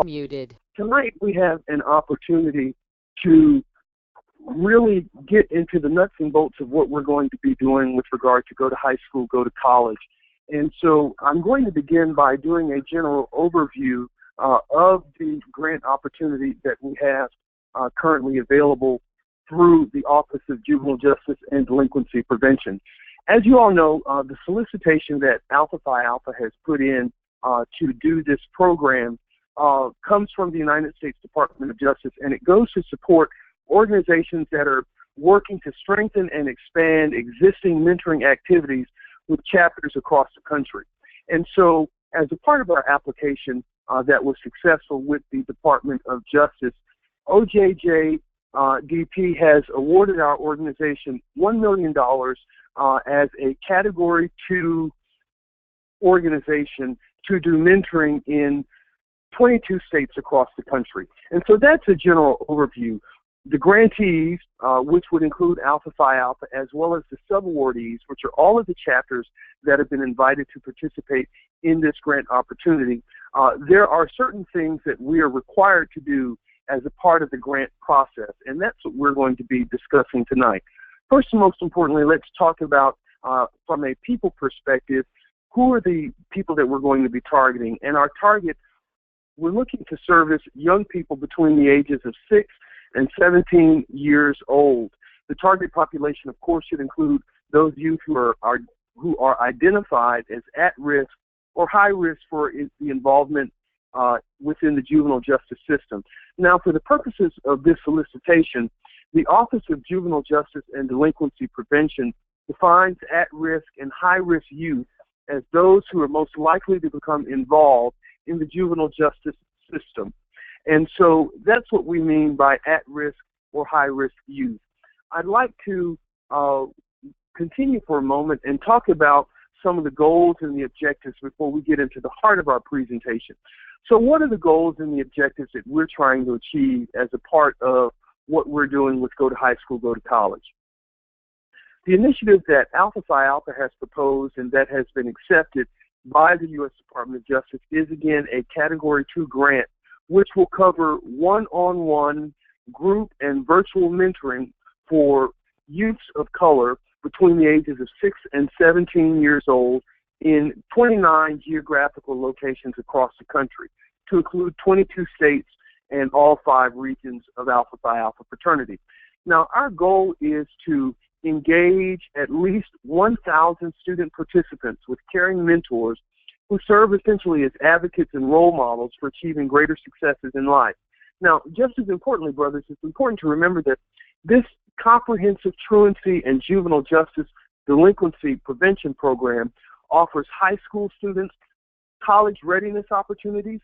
Muted. Tonight we have an opportunity to really get into the nuts and bolts of what we're going to be doing with regard to go to high school, go to college. And so I'm going to begin by doing a general overview of the grant opportunity that we have currently available through the Office of Juvenile Justice and Delinquency Prevention. As you all know, the solicitation that Alpha Phi Alpha has put in to do this program comes from the United States Department of Justice, and it goes to support organizations that are working to strengthen and expand existing mentoring activities with chapters across the country. And so as a part of our application that was successful with the Department of Justice, OJJDP has awarded our organization $1 million as a Category 2 organization to do mentoring in 22 states across the country. And so that's a general overview. The grantees, which would include Alpha Phi Alpha, as well as the subawardees, which are all of the chapters that have been invited to participate in this grant opportunity, there are certain things that we are required to do as a part of the grant process, and that's what we're going to be discussing tonight. First and most importantly, let's talk about, from a people perspective, who are the people that we're going to be targeting. And our target, we're looking to service young people between the ages of 6 and 17 years old. The target population, of course, should include those youth who are identified as at risk or high risk for the involvement within the juvenile justice system. Now, for the purposes of this solicitation, the Office of Juvenile Justice and Delinquency Prevention defines at-risk and high-risk youth as those who are most likely to become involved in the juvenile justice system. And so that's what we mean by at-risk or high-risk youth. I'd like to continue for a moment and talk about some of the goals and the objectives before we get into the heart of our presentation. So what are the goals and the objectives that we're trying to achieve as a part of what we're doing with Go to High School, Go to College? The initiative that Alpha Phi Alpha has proposed and that has been accepted by the U.S. Department of Justice is, again, a Category 2 grant, which will cover one-on-one group and virtual mentoring for youths of color between the ages of 6 and 17 years old in 29 geographical locations across the country, to include 22 states and all 5 regions of Alpha Phi Alpha fraternity. Now, our goal is to engage at least 1,000 student participants with caring mentors who serve essentially as advocates and role models for achieving greater successes in life. Now, just as importantly, brothers, it's important to remember that this comprehensive truancy and juvenile justice delinquency prevention program offers high school students college readiness opportunities,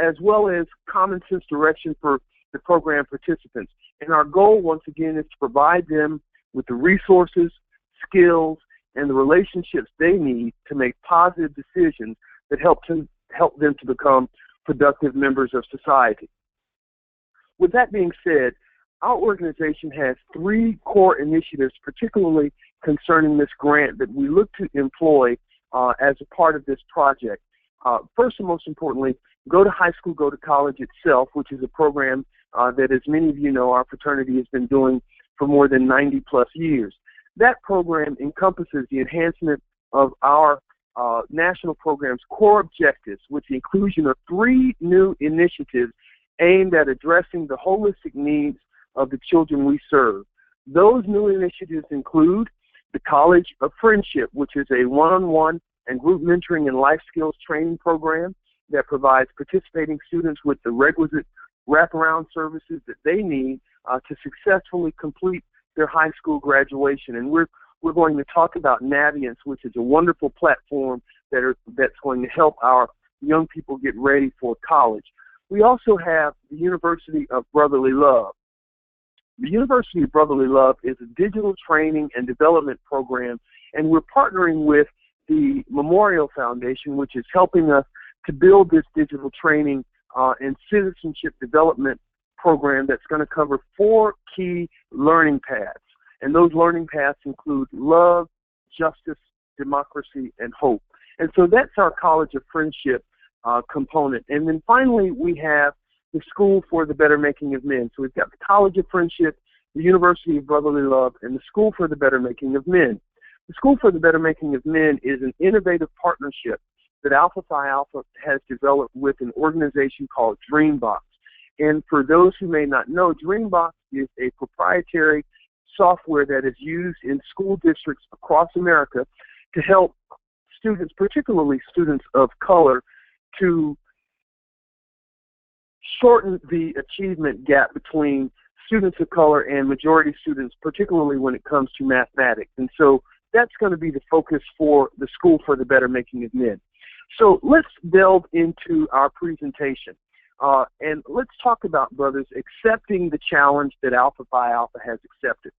as well as common sense direction for the program participants. And our goal, once again, is to provide them with the resources, skills, and the relationships they need to make positive decisions that help them to become productive members of society. With that being said, our organization has 3 core initiatives, particularly concerning this grant, that we look to employ as a part of this project. First and most importantly, Go to High School, Go to College itself, which is a program that, as many of you know, our fraternity has been doing for more than 90-plus years. That program encompasses the enhancement of our national program's core objectives with the inclusion of 3 new initiatives aimed at addressing the holistic needs of the children we serve. Those new initiatives include the College of Friendship, which is a one-on-one and group mentoring and life skills training program that provides participating students with the requisite wraparound services that they need to successfully complete their high school graduation. And we're going to talk about Naviance, which is a wonderful platform that's going to help our young people get ready for college. We also have the University of Brotherly Love. The University of Brotherly Love is a digital training and development program, and we're partnering with the Memorial Foundation, which is helping us to build this digital training and citizenship development program that's going to cover 4 key learning paths. And those learning paths include love, justice, democracy, and hope. And so that's our College of Friendship component. And then finally, we have the School for the Better Making of Men. So we've got the College of Friendship, the University of Brotherly Love, and the School for the Better Making of Men. The School for the Better Making of Men is an innovative partnership that Alpha Phi Alpha has developed with an organization called Dreambox. And for those who may not know, Dreambox is a proprietary software that is used in school districts across America to help students, particularly students of color, to shorten the achievement gap between students of color and majority students, particularly when it comes to mathematics. And so that's going to be the focus for the School for the Better Making of Men. So let's delve into our presentation. And let's talk about, brothers, accepting the challenge that Alpha Phi Alpha has accepted.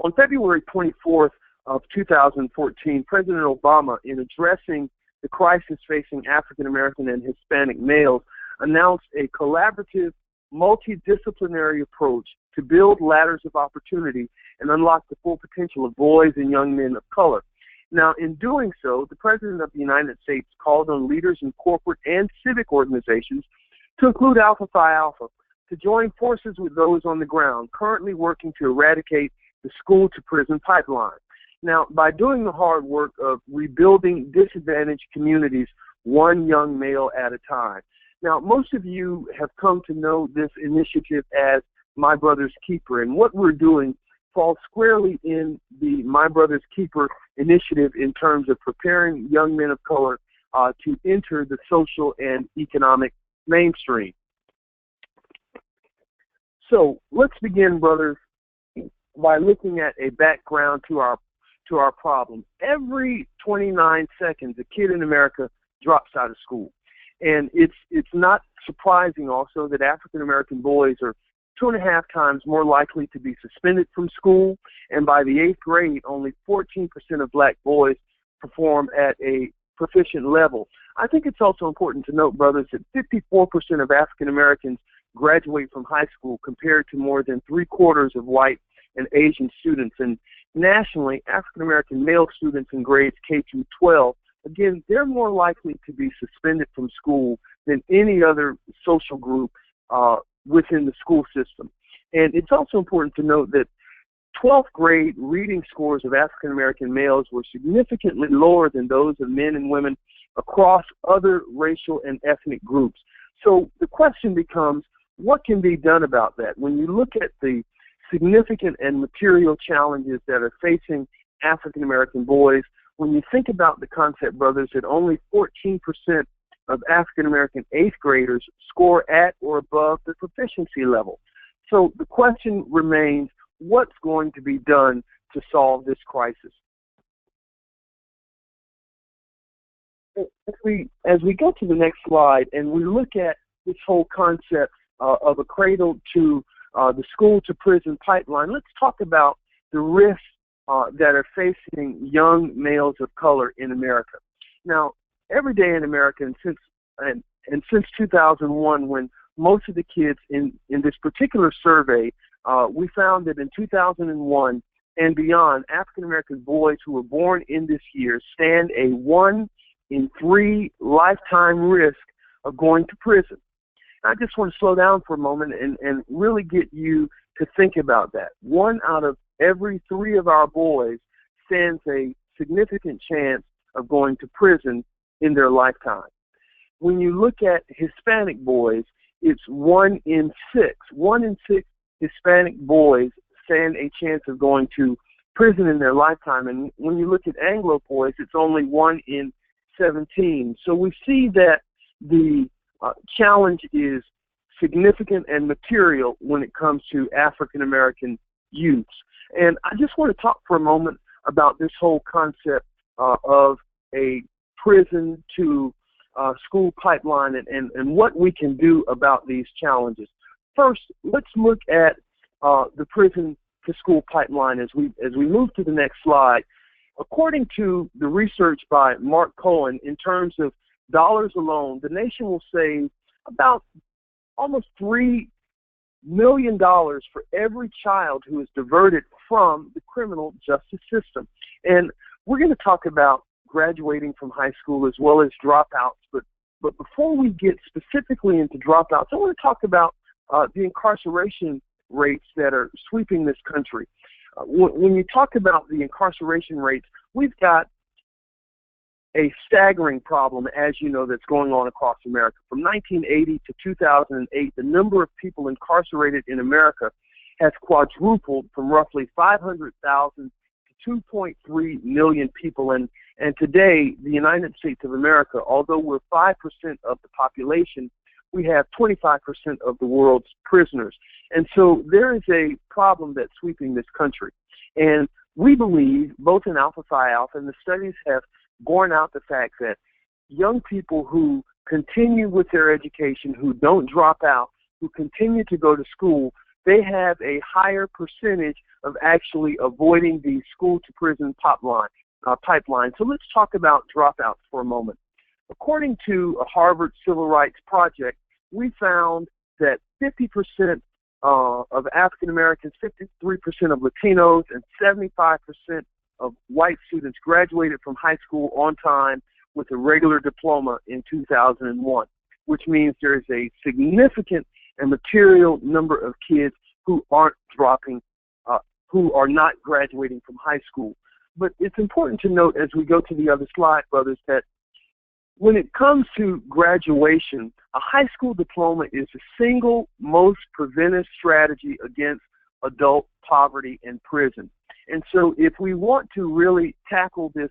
On February 24th of 2014, President Obama, in addressing the crisis facing African American and Hispanic males, announced a collaborative, multidisciplinary approach to build ladders of opportunity and unlock the full potential of boys and young men of color. Now, in doing so, the President of the United States called on leaders in corporate and civic organizations, to include Alpha Phi Alpha, to join forces with those on the ground currently working to eradicate the school-to-prison pipeline. Now, by doing the hard work of rebuilding disadvantaged communities one young male at a time. Now, most of you have come to know this initiative as My Brother's Keeper, and what we're doing falls squarely in the My Brother's Keeper initiative in terms of preparing young men of color to enter the social and economic mainstream. So let's begin, brothers, by looking at a background to our problem. Every 29 seconds, a kid in America drops out of school. And it's not surprising also that African American boys are 2.5 times more likely to be suspended from school, and by the 8th grade, only 14% of black boys perform at a proficient level. I think it's also important to note, brothers, that 54% of African Americans graduate from high school compared to more than 3/4 of white and Asian students. And nationally, African American male students in grades K through 12, again, they're more likely to be suspended from school than any other social group within the school system. And it's also important to note that 12th grade reading scores of African American males were significantly lower than those of men and women across other racial and ethnic groups. So the question becomes, what can be done about that? When you look at the significant and material challenges that are facing African American boys, when you think about the concept, brothers, that only 14% of African American 8th graders score at or above the proficiency level. So the question remains, what's going to be done to solve this crisis? As we go to the next slide and we look at this whole concept of a cradle to the school to prison pipeline, let's talk about the risks that are facing young males of color in America. Now, every day in America, and since 2001, when most of the kids in this particular survey, we found that in 2001 and beyond, African American boys who were born in this year stand a 1 in 3 lifetime risk of going to prison. I just want to slow down for a moment and really get you to think about that. 1 out of every 3 of our boys stands a significant chance of going to prison in their lifetime. When you look at Hispanic boys, it's 1 in 6. 1 in 6 Hispanic boys stand a chance of going to prison in their lifetime. And when you look at Anglo boys, it's only 1 in 17. So we see that the challenge is significant and material when it comes to African American youths. And I just want to talk for a moment about this whole concept of a prison to school pipeline and what we can do about these challenges. First, let's look at the prison to school pipeline as we move to the next slide. According to the research by Mark Cohen, in terms of dollars alone, the nation will save about almost $3 million for every child who is diverted from the criminal justice system. And we're going to talk about graduating from high school as well as dropouts, but But before we get specifically into dropouts, I want to talk about the incarceration rates that are sweeping this country. When you talk about the incarceration rates, we've got a staggering problem, as you know, that's going on across America. From 1980 to 2008, the number of people incarcerated in America has quadrupled from roughly 500,000 to 2.3 million people. And today, the United States of America, although we're 5% of the population, we have 25% of the world's prisoners. And so there is a problem that's sweeping this country. And we believe, both in Alpha Phi Alpha, and the studies have borne out the fact that young people who continue with their education, who don't drop out, who continue to go to school, they have a higher percentage of actually avoiding the school-to-prison pipeline. So let's talk about dropouts for a moment. According to a Harvard Civil Rights Project, we found that 50% of African Americans, 53% of Latinos, and 75% of white students graduated from high school on time with a regular diploma in 2001, which means there is a significant and material number of kids who aren't who are not graduating from high school. But it's important to note, as we go to the other slide, brothers, that when it comes to graduation, a high school diploma is the single most preventive strategy against adult poverty and prison. And so if we want to really tackle this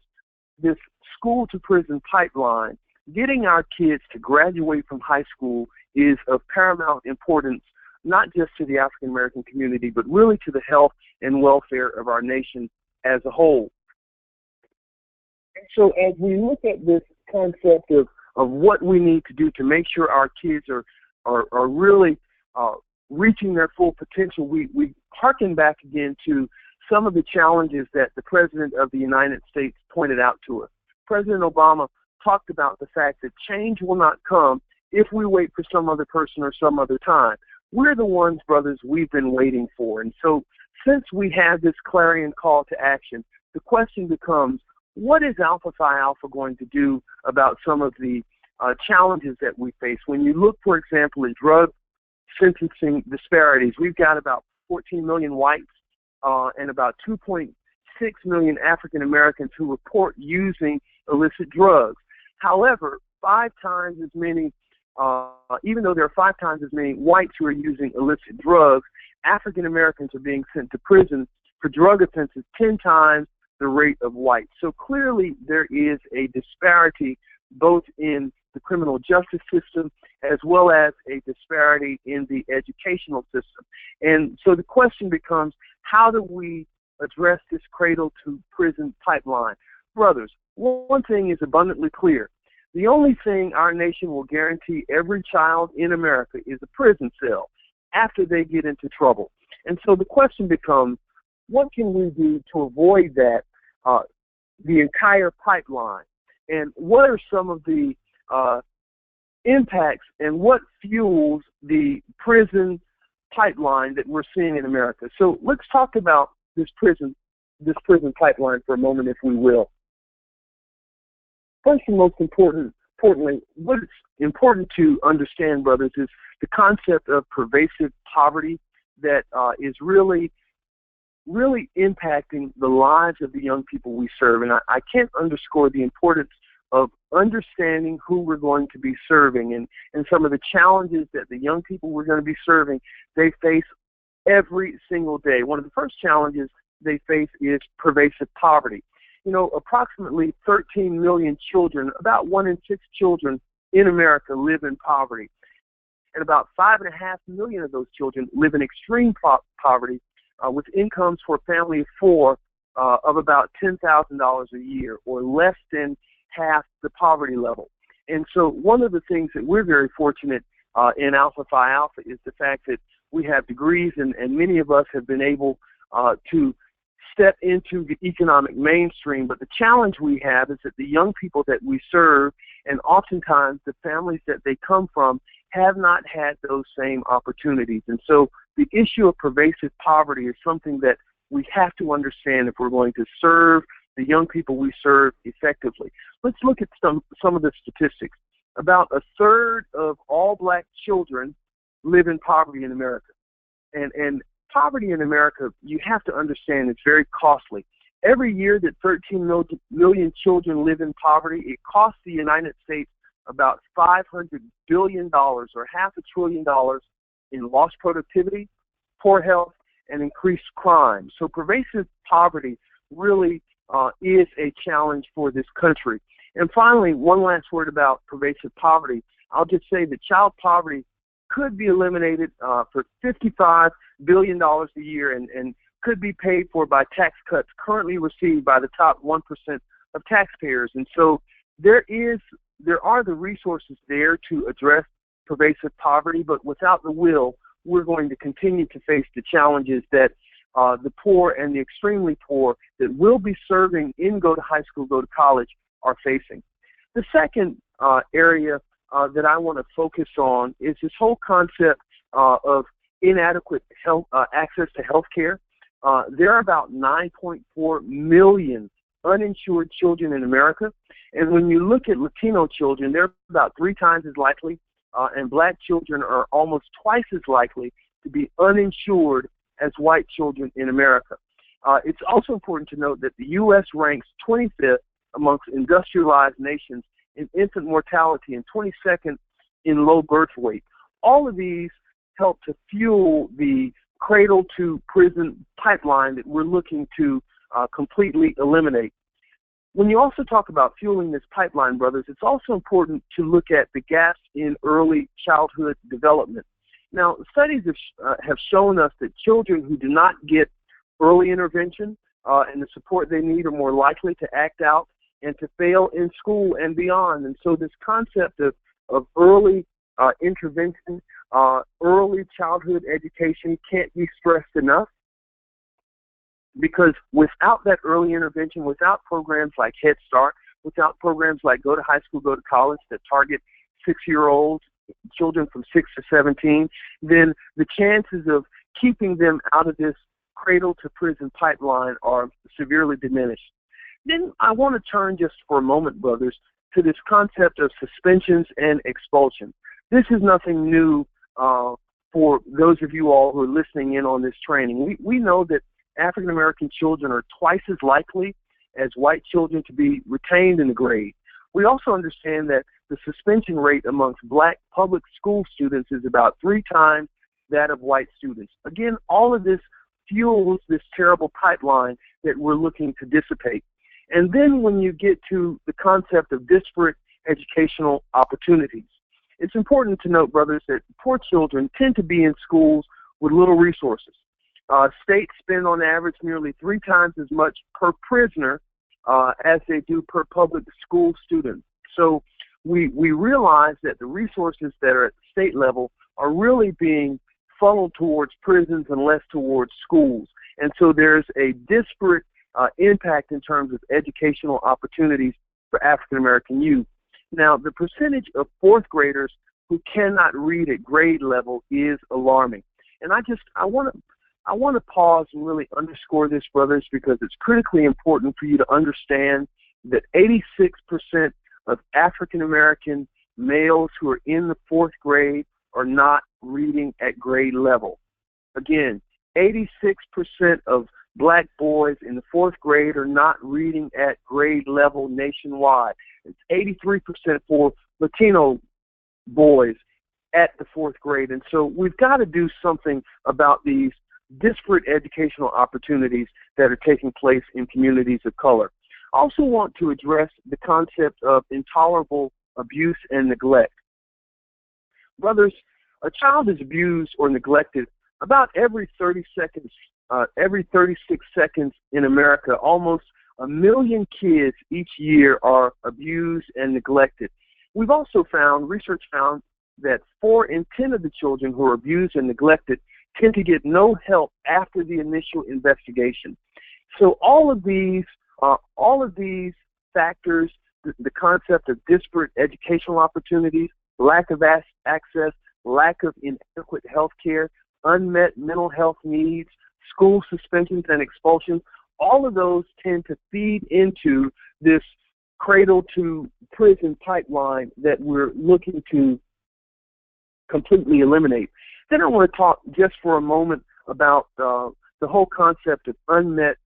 school-to-prison pipeline, getting our kids to graduate from high school is of paramount importance, not just to the African American community, but really to the health and welfare of our nation as a whole. And so as we look at this concept of what we need to do to make sure our kids are really reaching their full potential, we harken back again to some of the challenges that the President of the United States pointed out to us. President Obama talked about the fact that change will not come if we wait for some other person or some other time. We're the ones, brothers, we've been waiting for. And so since we have this clarion call to action, the question becomes, what is Alpha Phi Alpha going to do about some of the challenges that we face? When you look, for example, at drug sentencing disparities, we've got about 14 million whites and about 2.6 million African Americans who report using illicit drugs. However, 5 times as many, even though there are 5 times as many whites who are using illicit drugs, African Americans are being sent to prison for drug offenses 10 times the rate of whites. So clearly there is a disparity both in the criminal justice system as well as a disparity in the educational system. And so the question becomes, how do we address this cradle-to-prison pipeline? Brothers, one thing is abundantly clear. The only thing our nation will guarantee every child in America is a prison cell after they get into trouble. And so the question becomes, what can we do to avoid that, the entire pipeline? And what are some of the impacts and what fuels the prison pipeline that we're seeing in America? So let's talk about this prison pipeline for a moment, if we will. First and most importantly, what's important to understand, brothers, is the concept of pervasive poverty that is really impacting the lives of the young people we serve. And I can't underscore the importance of understanding who we're going to be serving and some of the challenges that the young people we're going to be serving, they face every single day. One of the first challenges they face is pervasive poverty. You know, approximately 13 million children, about 1 in 6 children in America live in poverty. And about 5.5 million of those children live in extreme poverty with incomes for a family of 4 of about $10,000 a year, or less than half the poverty level. And so one of the things that we're very fortunate in Alpha Phi Alpha is the fact that we have degrees, and many of us have been able to step into the economic mainstream. But the challenge we have is that the young people that we serve, and oftentimes the families that they come from, have not had those same opportunities. And so the issue of pervasive poverty is something that we have to understand if we're going to serve the young people we serve effectively. Let's look at some of the statistics. about a third of all black children live in poverty in America. And poverty in America, you have to understand, it's very costly. Every year that 13 million children live in poverty, it costs the United States about $500 billion, or $500 billion in lost productivity, poor health, and increased crime. So pervasive poverty really is a challenge for this country. And finally, one last word about pervasive poverty. I'll just say that child poverty could be eliminated for $55 billion a year and could be paid for by tax cuts currently received by the top 1% of taxpayers. And so there are the resources there to address pervasive poverty, but without the will, we're going to continue to face the challenges that the poor and the extremely poor that will be serving in go to high school, go to college are facing. The second area that I want to focus on is this whole concept of inadequate health access to health care. There are about 9.4 million uninsured children in America, and when you look at Latino children, they're about 3 times as likely, and black children are almost twice as likely to be uninsured as white children in America. It's also important to note that the U.S. ranks 25th amongst industrialized nations in infant mortality and 22nd in low birth weight. All of these help to fuel the cradle to prison pipeline that we're looking to completely eliminate. When you also talk about fueling this pipeline, brothers, it's also important to look at the gaps in early childhood development. Now, studies have shown us that children who do not get early intervention and the support they need are more likely to act out and to fail in school and beyond. And so this concept of early intervention, early childhood education can't be stressed enough, because without that early intervention, without programs like Head Start, without programs like Go to High School, Go to College that target 6-year-olds, children from 6 to 17, then the chances of keeping them out of this cradle to prison pipeline are severely diminished. Then I want to turn just for a moment, brothers, to this concept of suspensions and expulsion. This is nothing new for those of you all who are listening in on this training. We know that African American children are twice as likely as white children to be retained in the grade. We also understand that the suspension rate amongst black public school students is about 3 times that of white students. Again, all of this fuels this terrible pipeline that we're looking to dissipate. And then when you get to the concept of disparate educational opportunities, it's important to note, brothers, that poor children tend to be in schools with little resources. States spend on average nearly 3 times as much per prisoner as they do per public school student. So we realize that the resources that are at the state level are really being funneled towards prisons and less towards schools. And so there's a disparate impact in terms of educational opportunities for African American youth. Now, the percentage of 4th graders who cannot read at grade level is alarming. And I want to pause and really underscore this, brothers, because it's critically important for you to understand that 86% of African American males who are in the 4th grade are not reading at grade level. Again, 86% of black boys in the 4th grade are not reading at grade level nationwide. It's 83% for Latino boys at the 4th grade. And so we've got to do something about these disparate educational opportunities that are taking place in communities of color. I also want to address the concept of intolerable abuse and neglect. Brothers, a child is abused or neglected about every 30 seconds, every 36 seconds in America. Almost 1 million kids each year are abused and neglected. We've also found, research found, that 4 in 10 of the children who are abused and neglected tend to get no help after the initial investigation. So all of these factors, the concept of disparate educational opportunities, lack of access, lack of inadequate health care, unmet mental health needs, school suspensions and expulsions, all of those tend to feed into this cradle to prison pipeline that we're looking to completely eliminate. Then I want to talk just for a moment about the whole concept of unmet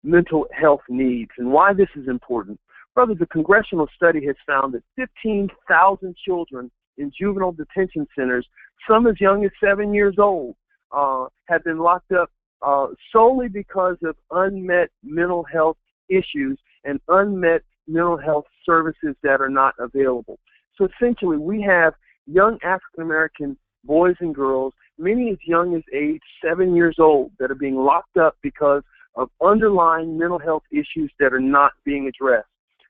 mental health needs and why this is important. Brothers, a congressional study has found that 15,000 children in juvenile detention centers, some as young as 7 years old, have been locked up solely because of unmet mental health issues and unmet mental health services that are not available. So essentially, we have young African-American boys and girls, many as young as age 7 years old, that are being locked up because of underlying mental health issues that are not being addressed.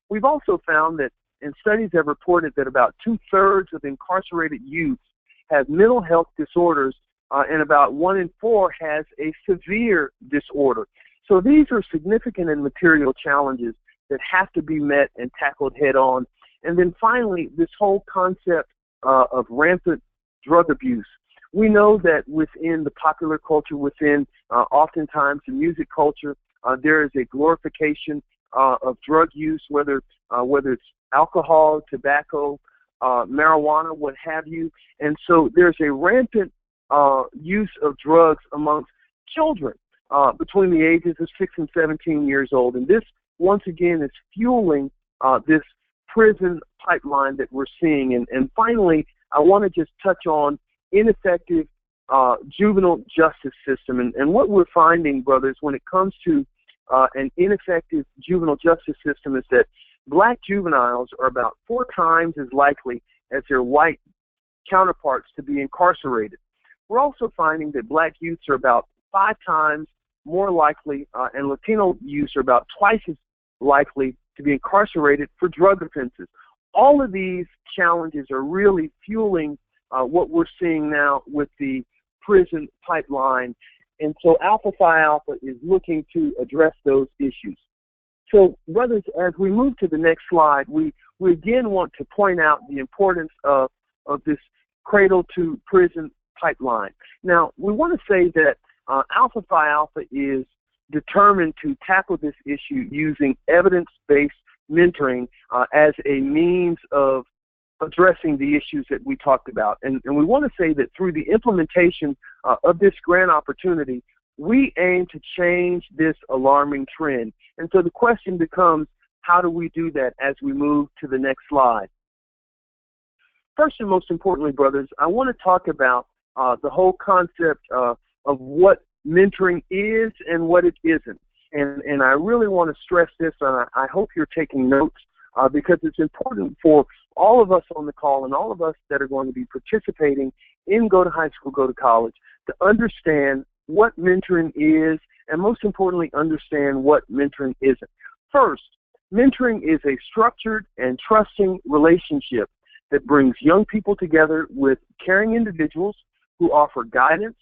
We've also found that, and studies have reported that about 2/3 of incarcerated youth have mental health disorders, and about 1 in 4 has a severe disorder. So these are significant and material challenges that have to be met and tackled head on. And then finally, this whole concept of rampant drug abuse. We know that within the popular culture, within oftentimes the music culture, there is a glorification of drug use, whether it's alcohol, tobacco, marijuana, what have you. And so there's a rampant use of drugs amongst children between the ages of 6 and 17 years old. And this, once again, is fueling this prison pipeline that we're seeing. And finally, I want to just touch on ineffective juvenile justice system. And what we're finding, brothers, when it comes to an ineffective juvenile justice system is that black juveniles are about 4 times as likely as their white counterparts to be incarcerated. We're also finding that black youths are about 5 times more likely, and Latino youths are about twice as likely to be incarcerated for drug offenses. All of these challenges are really fueling what we're seeing now with the prison pipeline. And so Alpha Phi Alpha is looking to address those issues. So, brothers, as we move to the next slide, we again want to point out the importance of this cradle to prison pipeline. Now, we want to say that Alpha Phi Alpha is determined to tackle this issue using evidence-based mentoring as a means of addressing the issues that we talked about. And we want to say that through the implementation of this grant opportunity, we aim to change this alarming trend. And so the question becomes, how do we do that as we move to the next slide? First and most importantly, brothers, I want to talk about the whole concept of what mentoring is and what it isn't. And I really want to stress this, and I hope you're taking notes because it's important for all of us on the call and all of us that are going to be participating in Go to High School, Go to College to understand what mentoring is and, most importantly, understand what mentoring isn't. First, mentoring is a structured and trusting relationship that brings young people together with caring individuals who offer guidance,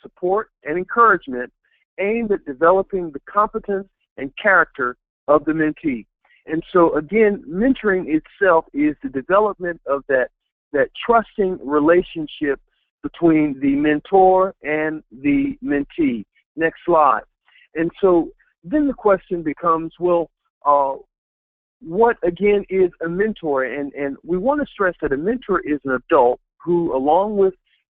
support, and encouragement aimed at developing the competence and character of the mentee. And so, again, mentoring itself is the development of that trusting relationship between the mentor and the mentee. Next slide. And so then the question becomes, well, what, again, is a mentor? And we want to stress that a mentor is an adult who, along with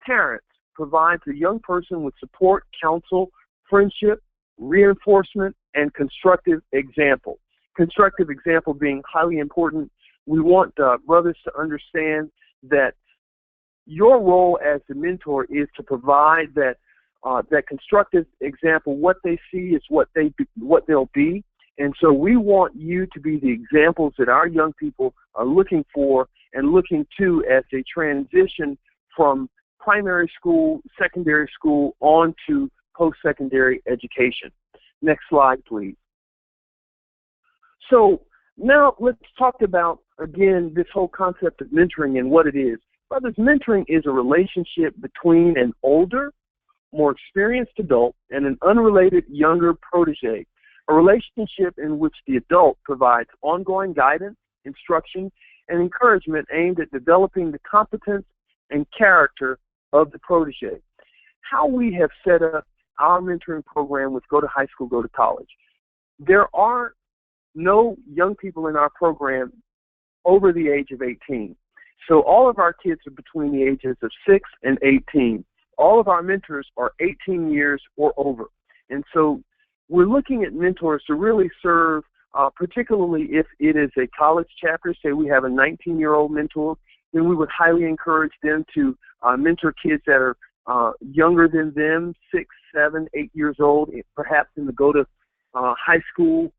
parents, provides a young person with support, counsel, friendship, reinforcement, and constructive example. Constructive example being highly important. We want brothers to understand that your role as the mentor is to provide that constructive example. What they see is what they'll be. And so we want you to be the examples that our young people are looking for and looking to as they transition from primary school, secondary school, on to post-secondary education. Next slide, please. So now let's talk about, again, this whole concept of mentoring and what it is. Brothers, mentoring is a relationship between an older, more experienced adult and an unrelated younger protege, a relationship in which the adult provides ongoing guidance, instruction, and encouragement aimed at developing the competence and character of the protege. How we have set up our mentoring program with Go to High School, Go to College. There are no young people in our program over the age of 18. So all of our kids are between the ages of 6 and 18. All of our mentors are 18 years or over. And so we're looking at mentors to really serve, particularly if it is a college chapter. Say we have a 19-year-old mentor, then we would highly encourage them to mentor kids that are younger than them, 6, 7, 8 years old, perhaps in the go to high school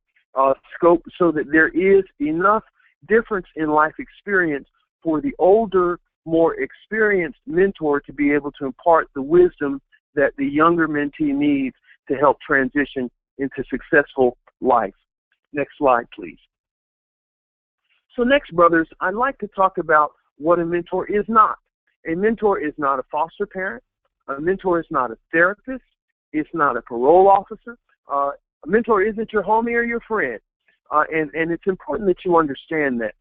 scope, so that there is enough difference in life experience for the older, more experienced mentor to be able to impart the wisdom that the younger mentee needs to help transition into successful life. Next slide, please. So next, brothers, I'd like to talk about what a mentor is not. A mentor is not a foster parent. A mentor is not a therapist. It's not a parole officer. A mentor isn't your homie or your friend. And it's important that you understand that.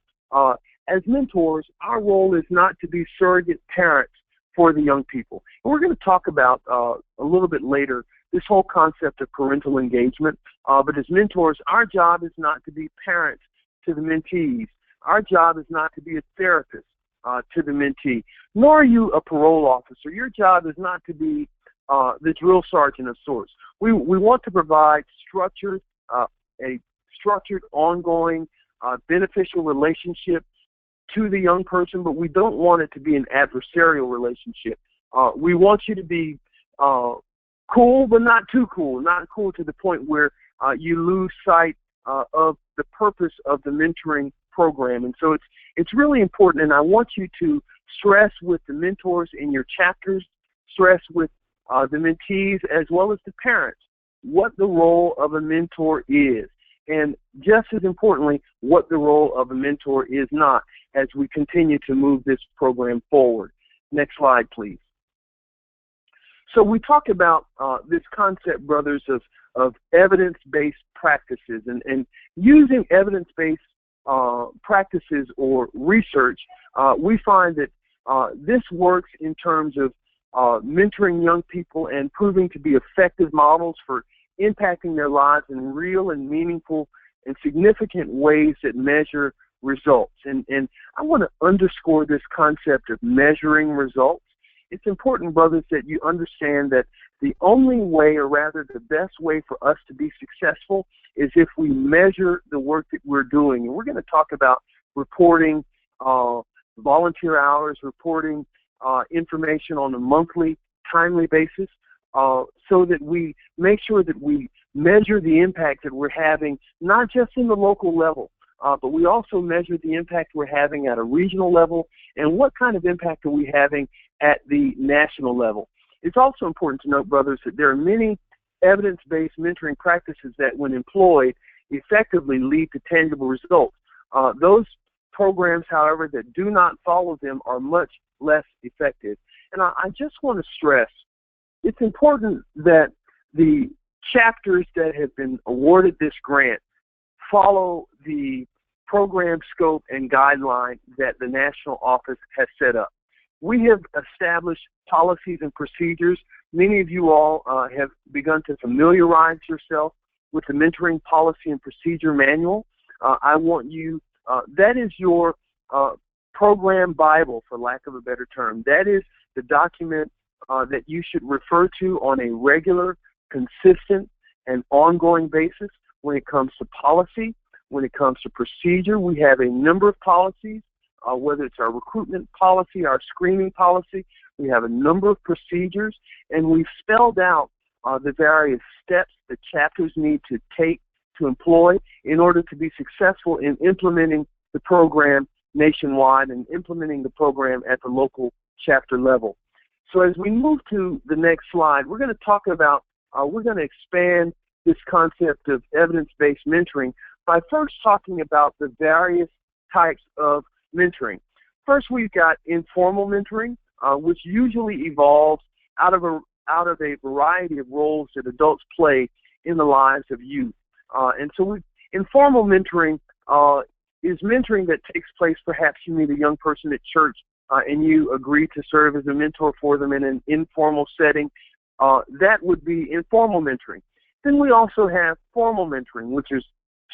As mentors, our role is not to be surrogate parents for the young people. And we're going to talk about a little bit later this whole concept of parental engagement. But as mentors, our job is not to be parents to the mentees. Our job is not to be a therapist to the mentee, nor are you a parole officer. Your job is not to be the drill sergeant of sorts. We want to provide structured, a structured, ongoing, beneficial relationship to the young person, but we don't want it to be an adversarial relationship. We want you to be cool, but not too cool, not cool to the point where you lose sight of the purpose of the mentoring program. And so it's really important, and I want you to stress with the mentors in your chapters, stress with the mentees as well as the parents, what the role of a mentor is. And just as importantly, what the role of a mentor is not as we continue to move this program forward. Next slide, please. So we talk about this concept, brothers, of evidence-based practices. And using evidence-based practices or research, we find that this works in terms of mentoring young people and proving to be effective models for impacting their lives in real and meaningful and significant ways that measure results. And I want to underscore this concept of measuring results. It's important, brothers, that you understand that the only way, or rather the best way for us to be successful is if we measure the work that we're doing. And we're going to talk about reporting volunteer hours, reporting information on a monthly, timely basis, so that we make sure that we measure the impact that we're having, not just in the local level, but we also measure the impact we're having at a regional level, and what kind of impact are we having at the national level. It's also important to note, brothers, that there are many evidence-based mentoring practices that, when employed, effectively lead to tangible results. Those programs, however, that do not follow them are much less effective. And I just want to stress, it's important that the chapters that have been awarded this grant follow the program scope and guideline that the national office has set up. We have established policies and procedures. Many of you all have begun to familiarize yourself with the Mentoring Policy and Procedure Manual. I want you, that is your program Bible, for lack of a better term. That is the document that you should refer to on a regular, consistent, and ongoing basis when it comes to policy, when it comes to procedure. We have a number of policies, whether it's our recruitment policy, our screening policy. We have a number of procedures, and we've spelled out the various steps that chapters need to take to employ in order to be successful in implementing the program nationwide and implementing the program at the local chapter level. So as we move to the next slide, we're going to talk about, we're going to expand this concept of evidence-based mentoring by first talking about the various types of mentoring. First, we've got informal mentoring, which usually evolves out of a variety of roles that adults play in the lives of youth. And so informal mentoring is mentoring that takes place. Perhaps you meet a young person at church and you agree to serve as a mentor for them in an informal setting. That would be informal mentoring. Then we also have formal mentoring, which is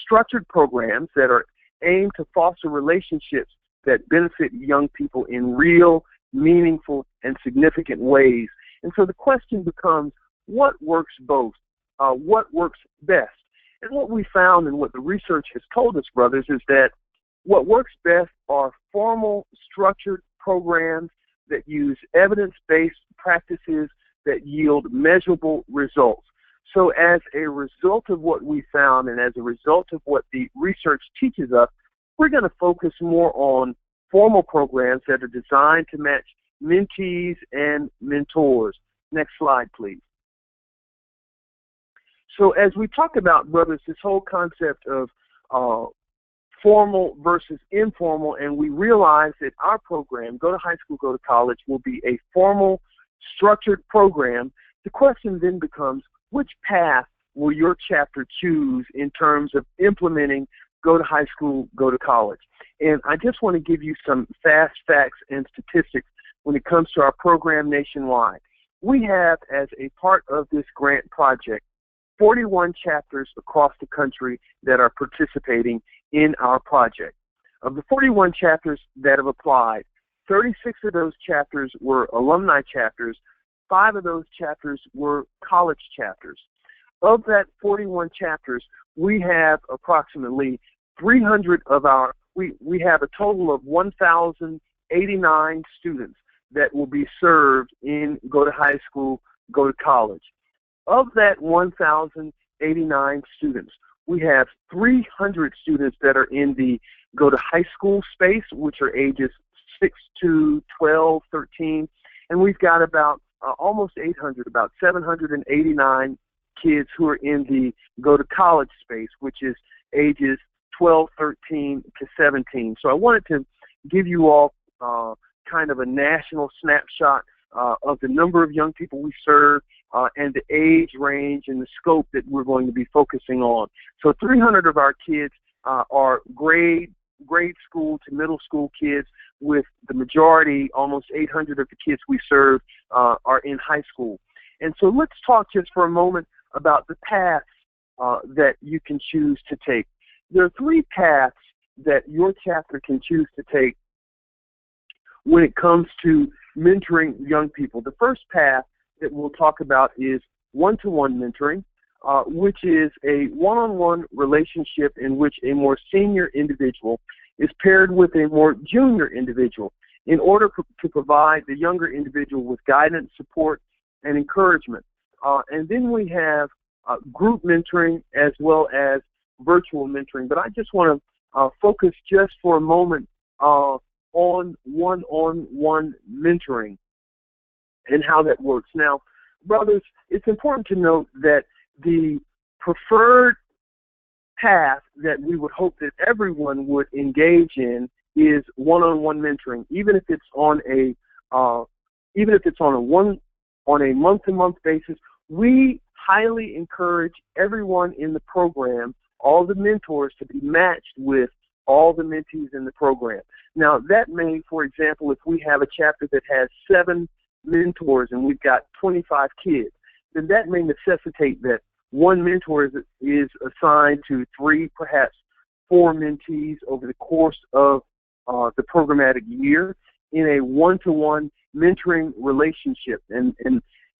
structured programs that are aimed to foster relationships that benefit young people in real, meaningful, and significant ways. And so the question becomes, what works both? What works best? And what we found and what the research has told us, brothers, is that what works best are formal, structured programs that use evidence-based practices that yield measurable results. So as a result of what we found and as a result of what the research teaches us, we're going to focus more on formal programs that are designed to match mentees and mentors. Next slide, please. So as we talk about, brothers, this whole concept of formal versus informal, and we realize that our program, Go to High School, Go to College, will be a formal, structured program, the question then becomes, which path will your chapter choose in terms of implementing Go to High School, Go to College? And I just want to give you some fast facts and statistics when it comes to our program nationwide. We have, as a part of this grant project, 41 chapters across the country that are participating in our project. Of the 41 chapters that have applied, 36 of those chapters were alumni chapters, 5 of those chapters were college chapters. Of that 41 chapters, we have approximately 300 of our, we have a total of 1,089 students that will be served in Go to High School, Go to College. Of that 1,089 students, we have 300 students that are in the Go to High School space, which are ages 6 to 12, 13, and we've got about almost 800, about 789 kids who are in the Go to College space, which is ages 12, 13 to 17. So I wanted to give you all kind of a national snapshot of the number of young people we serve and the age range and the scope that we're going to be focusing on. So 300 of our kids are grade school to middle school kids, with the majority, almost 800 of the kids we serve are in high school. And so let's talk just for a moment about the paths that you can choose to take. There are 3 paths that your chapter can choose to take when it comes to mentoring young people. The first path that we'll talk about is one-to-one mentoring, which is a one-on-one relationship in which a more senior individual is paired with a more junior individual in order to provide the younger individual with guidance, support, and encouragement. And then we have group mentoring as well as virtual mentoring. But I just want to focus just for a moment on one-on-one mentoring and how that works. Now, brothers, it's important to note that the preferred path that we would hope that everyone would engage in is one-on-one mentoring, even if it's on a month-to-month basis. We highly encourage everyone in the program, all the mentors, to be matched with all the mentees in the program. Now, that may, for example, if we have a chapter that has 7 mentors and we've got 25 kids, then that may necessitate that one mentor is assigned to 3, perhaps 4 mentees over the course of the programmatic year in a one-to-one mentoring relationship. And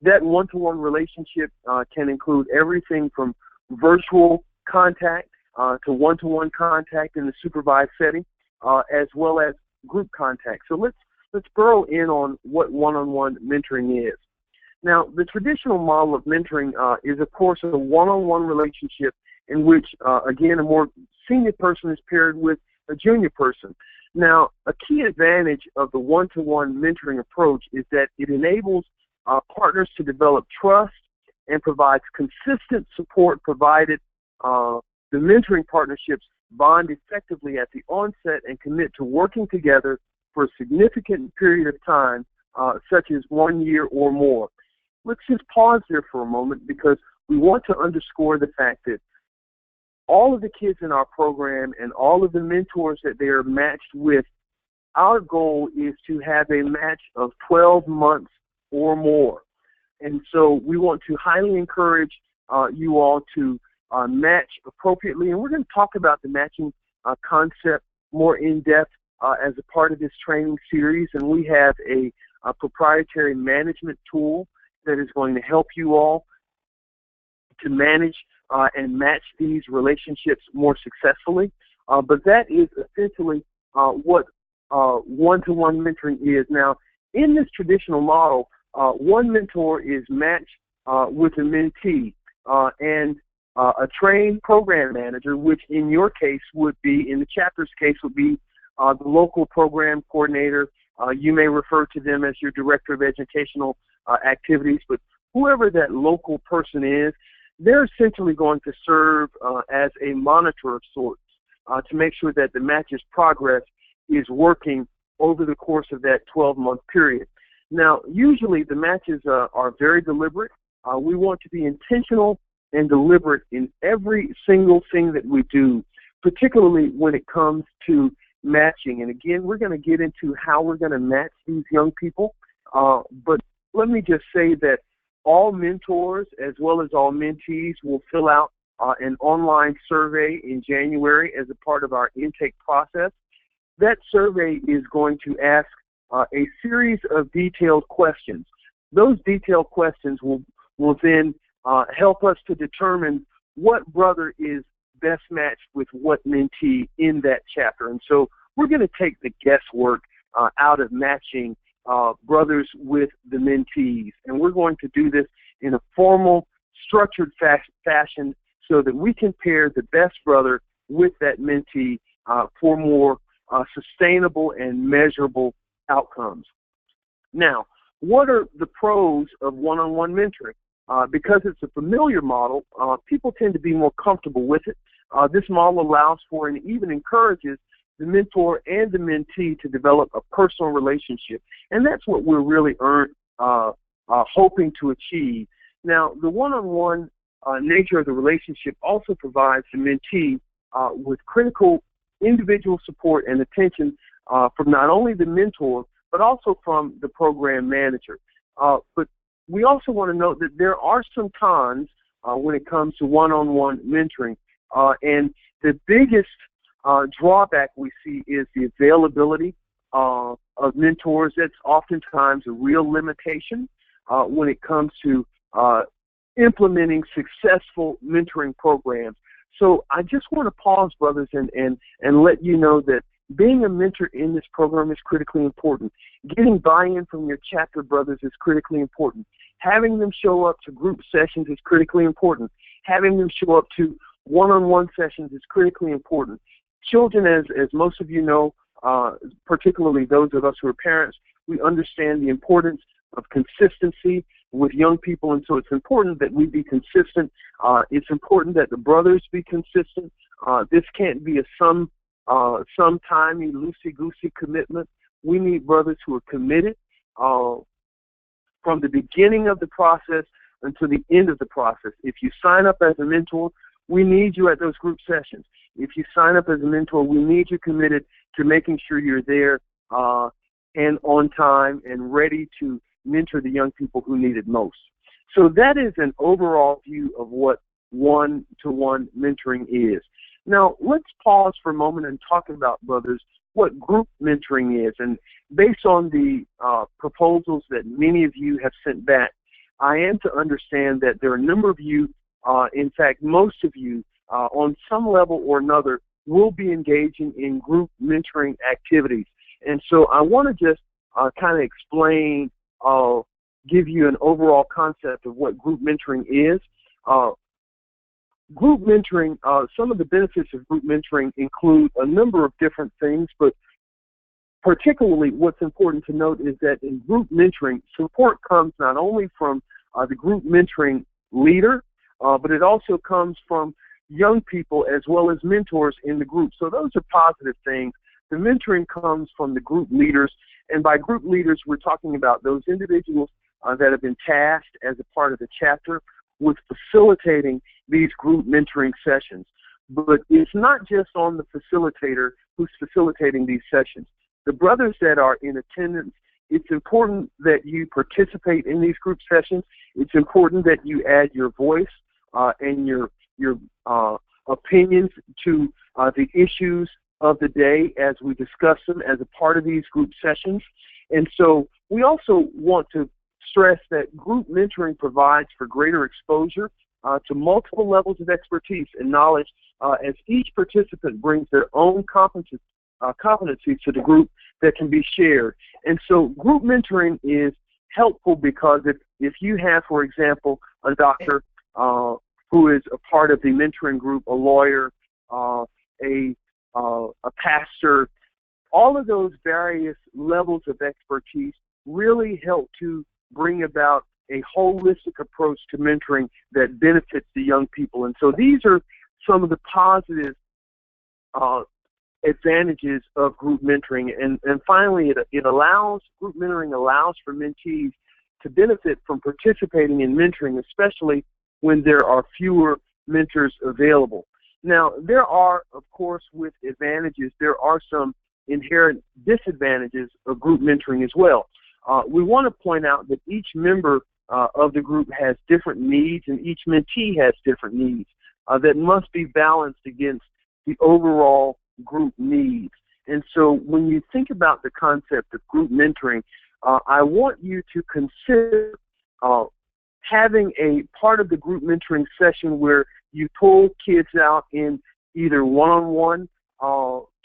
that one-to-one relationship can include everything from virtual contact to one-to-one contact in the supervised setting, as well as group contact. So let's burrow in on what one-on-one mentoring is. Now, the traditional model of mentoring is, of course, a one-on-one relationship in which, again, a more senior person is paired with a junior person. Now, a key advantage of the one-to-one mentoring approach is that it enables partners to develop trust and provides consistent support, provided the mentoring partnerships bond effectively at the onset and commit to working together for a significant period of time, such as 1 year or more. Let's just pause there for a moment, because we want to underscore the fact that all of the kids in our program and all of the mentors that they are matched with, our goal is to have a match of 12 months or more. And so we want to highly encourage you all to match appropriately. And we're going to talk about the matching concept more in depth as a part of this training series. And we have a proprietary management tool that is going to help you all to manage and match these relationships more successfully. But that is essentially what one-to-one mentoring is. Now, in this traditional model, one mentor is matched with a mentee and a trained program manager, which in your case would be, in the chapter's case, would be the local program coordinator. You may refer to them as your director of educational activities, but whoever that local person is, they're essentially going to serve as a monitor of sorts to make sure that the match's progress is working over the course of that 12-month period. Now, usually the matches are very deliberate. We want to be intentional and deliberate in every single thing that we do, particularly when it comes to matching. And again, we're going to get into how we're going to match these young people. But let me just say that all mentors as well as all mentees will fill out an online survey in January as a part of our intake process. That survey is going to ask a series of detailed questions. Those detailed questions will then help us to determine what brother is best matched with what mentee in that chapter. And so we're going to take the guesswork out of matching brothers with the mentees. And we're going to do this in a formal, structured fashion so that we can pair the best brother with that mentee for more sustainable and measurable outcomes. Now, what are the pros of one-on-one mentoring? Because it's a familiar model, people tend to be more comfortable with it. This model allows for and even encourages the mentor and the mentee to develop a personal relationship. And that's what we're really hoping to achieve. Now, the one-on-one nature of the relationship also provides the mentee with critical individual support and attention from not only the mentor, but also from the program manager. But we also want to note that there are some cons when it comes to one-on-one mentoring. And the biggest drawback we see is the availability of mentors. That's oftentimes a real limitation when it comes to implementing successful mentoring programs. So I just want to pause, brothers, and let you know that being a mentor in this program is critically important. Getting buy-in from your chapter brothers is critically important. Having them show up to group sessions is critically important. Having them show up to one-on-one sessions is critically important. Children, as most of you know, particularly those of us who are parents, we understand the importance of consistency with young people, and so it's important that we be consistent. It's important that the brothers be consistent. This can't be a sometimey, loosey-goosey commitment. We need brothers who are committed from the beginning of the process until the end of the process. If you sign up as a mentor, we need you at those group sessions. If you sign up as a mentor, we need you committed to making sure you're there and on time and ready to mentor the young people who need it most. So that is an overall view of what one-to-one mentoring is. Now, let's pause for a moment and talk about, brothers, what group mentoring is. And based on the proposals that many of you have sent back, I am to understand that there are a number of you, in fact, most of you, on some level or another, will be engaging in group mentoring activities. And so I want to just kind of explain, give you an overall concept of what group mentoring is. Group mentoring, some of the benefits of group mentoring include a number of different things, but particularly what's important to note is that in group mentoring, support comes not only from the group mentoring leader, but it also comes from young people as well as mentors in the group. So those are positive things. The mentoring comes from the group leaders, and by group leaders, we're talking about those individuals that have been tasked as a part of the chapter with facilitating these group mentoring sessions. But it's not just on the facilitator who's facilitating these sessions. The brothers that are in attendance, it's important that you participate in these group sessions. It's important that you add your voice and your your opinions to the issues of the day as we discuss them as a part of these group sessions. And so we also want to stress that group mentoring provides for greater exposure to multiple levels of expertise and knowledge as each participant brings their own competencies to the group that can be shared. And so group mentoring is helpful because if you have, for example, a doctor who is a part of the mentoring group, a lawyer, a pastor, all of those various levels of expertise really help to bring about a holistic approach to mentoring that benefits the young people. And so these are some of the positive advantages of group mentoring. And finally, group mentoring allows for mentees to benefit from participating in mentoring, especially when there are fewer mentors available. Now, there are, of course, with advantages, there are some inherent disadvantages of group mentoring as well. We want to point out that each member of the group has different needs, and each mentee has different needs that must be balanced against the overall group needs. And so when you think about the concept of group mentoring, I want you to consider having a part of the group mentoring session where you pull kids out in either one-on-one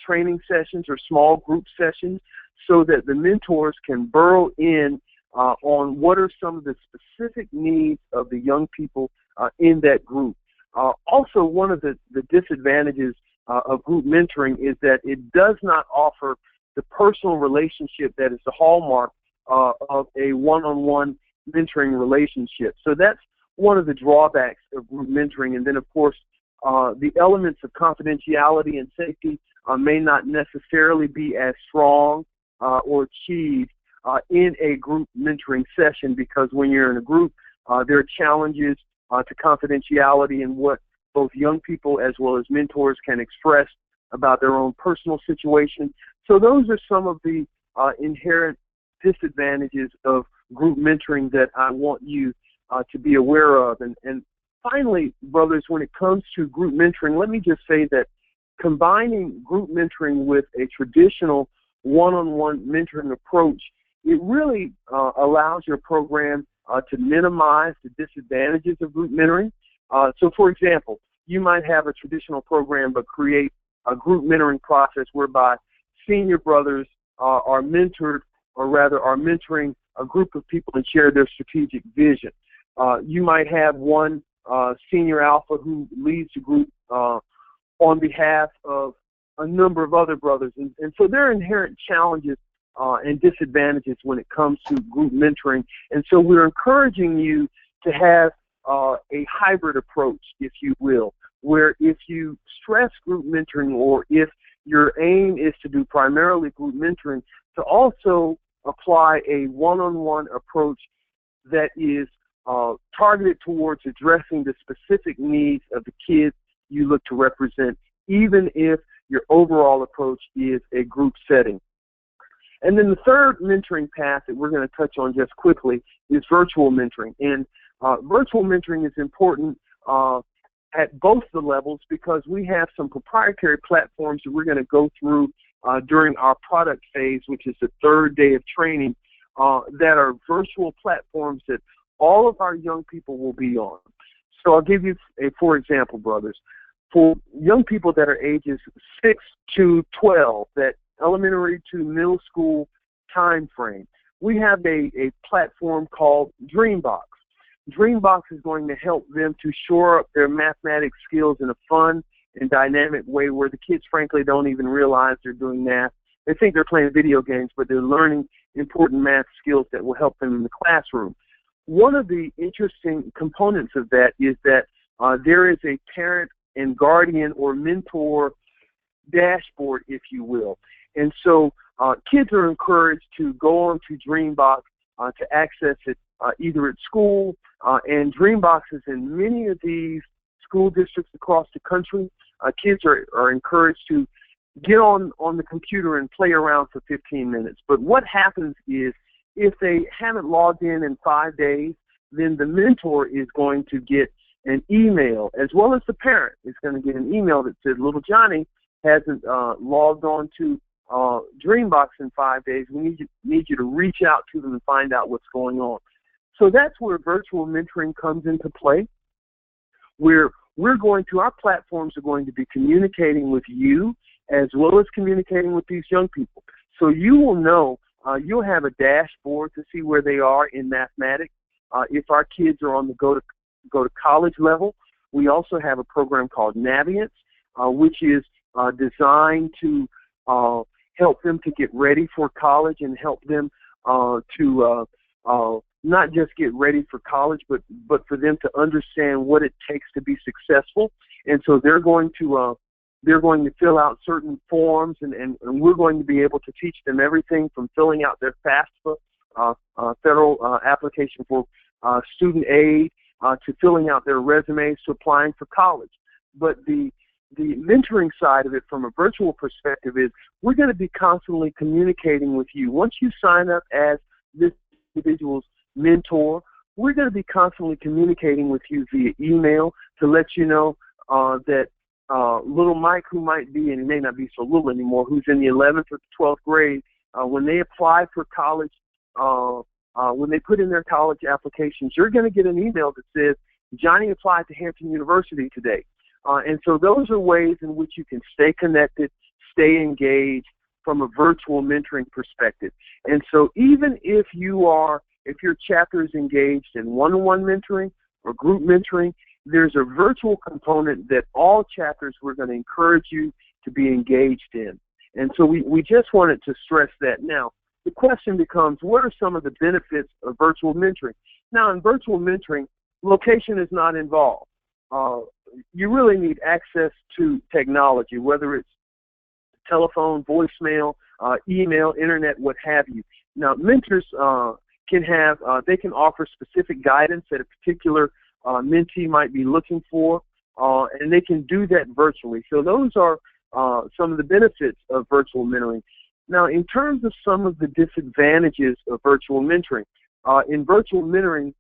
training sessions or small group sessions so that the mentors can burrow in on what are some of the specific needs of the young people in that group. Also, one of the disadvantages of group mentoring is that it does not offer the personal relationship that is the hallmark of a one-on-one mentoring relationship. So that's one of the drawbacks of group mentoring. And then, of course, the elements of confidentiality and safety may not necessarily be as strong or achieved in a group mentoring session, because when you're in a group, there are challenges to confidentiality and what both young people as well as mentors can express about their own personal situation. So those are some of the inherent disadvantages of group mentoring that I want you to be aware of. And finally, brothers, when it comes to group mentoring, let me just say that combining group mentoring with a traditional one-on-one mentoring approach, it really allows your program to minimize the disadvantages of group mentoring. So, for example, you might have a traditional program but create a group mentoring process whereby senior brothers are mentored, or rather are mentoring a group of people and share their strategic vision. You might have one senior alpha who leads the group on behalf of a number of other brothers. And so there are inherent challenges and disadvantages when it comes to group mentoring. And so we're encouraging you to have a hybrid approach, if you will, where if you stress group mentoring, or if your aim is to do primarily group mentoring, to also apply a one-on-one approach that is targeted towards addressing the specific needs of the kids you look to represent, even if your overall approach is a group setting. And then the third mentoring path that we're going to touch on just quickly is virtual mentoring. And virtual mentoring is important at both the levels, because we have some proprietary platforms that we're going to go through during our product phase, which is the third day of training, that are virtual platforms that all of our young people will be on. So I'll give you for example, brothers, for young people that are ages 6 to 12, that elementary to middle school time frame, we have a platform called Dreambox. Dreambox is going to help them to shore up their mathematics skills in a fun and dynamic way where the kids, frankly, don't even realize they're doing math. They think they're playing video games, but they're learning important math skills that will help them in the classroom. One of the interesting components of that is that there is a parent and guardian or mentor dashboard, if you will. And so kids are encouraged to go on to Dreambox to access it either at school, and Dreambox is in many of these school districts across the country. Kids are encouraged to get on the computer and play around for 15 minutes. But what happens is, if they haven't logged in 5 days, then the mentor is going to get an email, as well as the parent is going to get an email that says, little Johnny hasn't logged on to Dreambox in 5 days. We need you to reach out to them and find out what's going on. So that's where virtual mentoring comes into play. Our platforms are going to be communicating with you as well as communicating with these young people. So you will know, you'll have a dashboard to see where they are in mathematics. If our kids are on the go to college level, we also have a program called Naviance, which is designed to help them to get ready for college and help them to not just get ready for college, but for them to understand what it takes to be successful. And so they're going to fill out certain forms, and we're going to be able to teach them everything from filling out their FAFSA, federal application for student aid, to filling out their resumes, to applying for college. But the mentoring side of it from a virtual perspective is we're going to be constantly communicating with you. Once you sign up as this individual's mentor, we're going to be constantly communicating with you via email to let you know that little Mike, who might be, and he may not be so little anymore, who's in the 11th or 12th grade, when they apply for college, when they put in their college applications, you're going to get an email that says, Johnny applied to Hampton University today. And so those are ways in which you can stay connected, stay engaged from a virtual mentoring perspective. And so even if your chapter is engaged in one-on-one mentoring or group mentoring, there's a virtual component that all chapters we're going to encourage you to be engaged in. And so we just wanted to stress that. Now, the question becomes, what are some of the benefits of virtual mentoring? Now, in virtual mentoring, location is not involved. You really need access to technology, whether it's telephone, voicemail, email, internet, what have you. Now, mentors can offer specific guidance that a particular mentee might be looking for, and they can do that virtually. So those are some of the benefits of virtual mentoring. Now, in terms of some of the disadvantages of virtual mentoring, in virtual mentoring,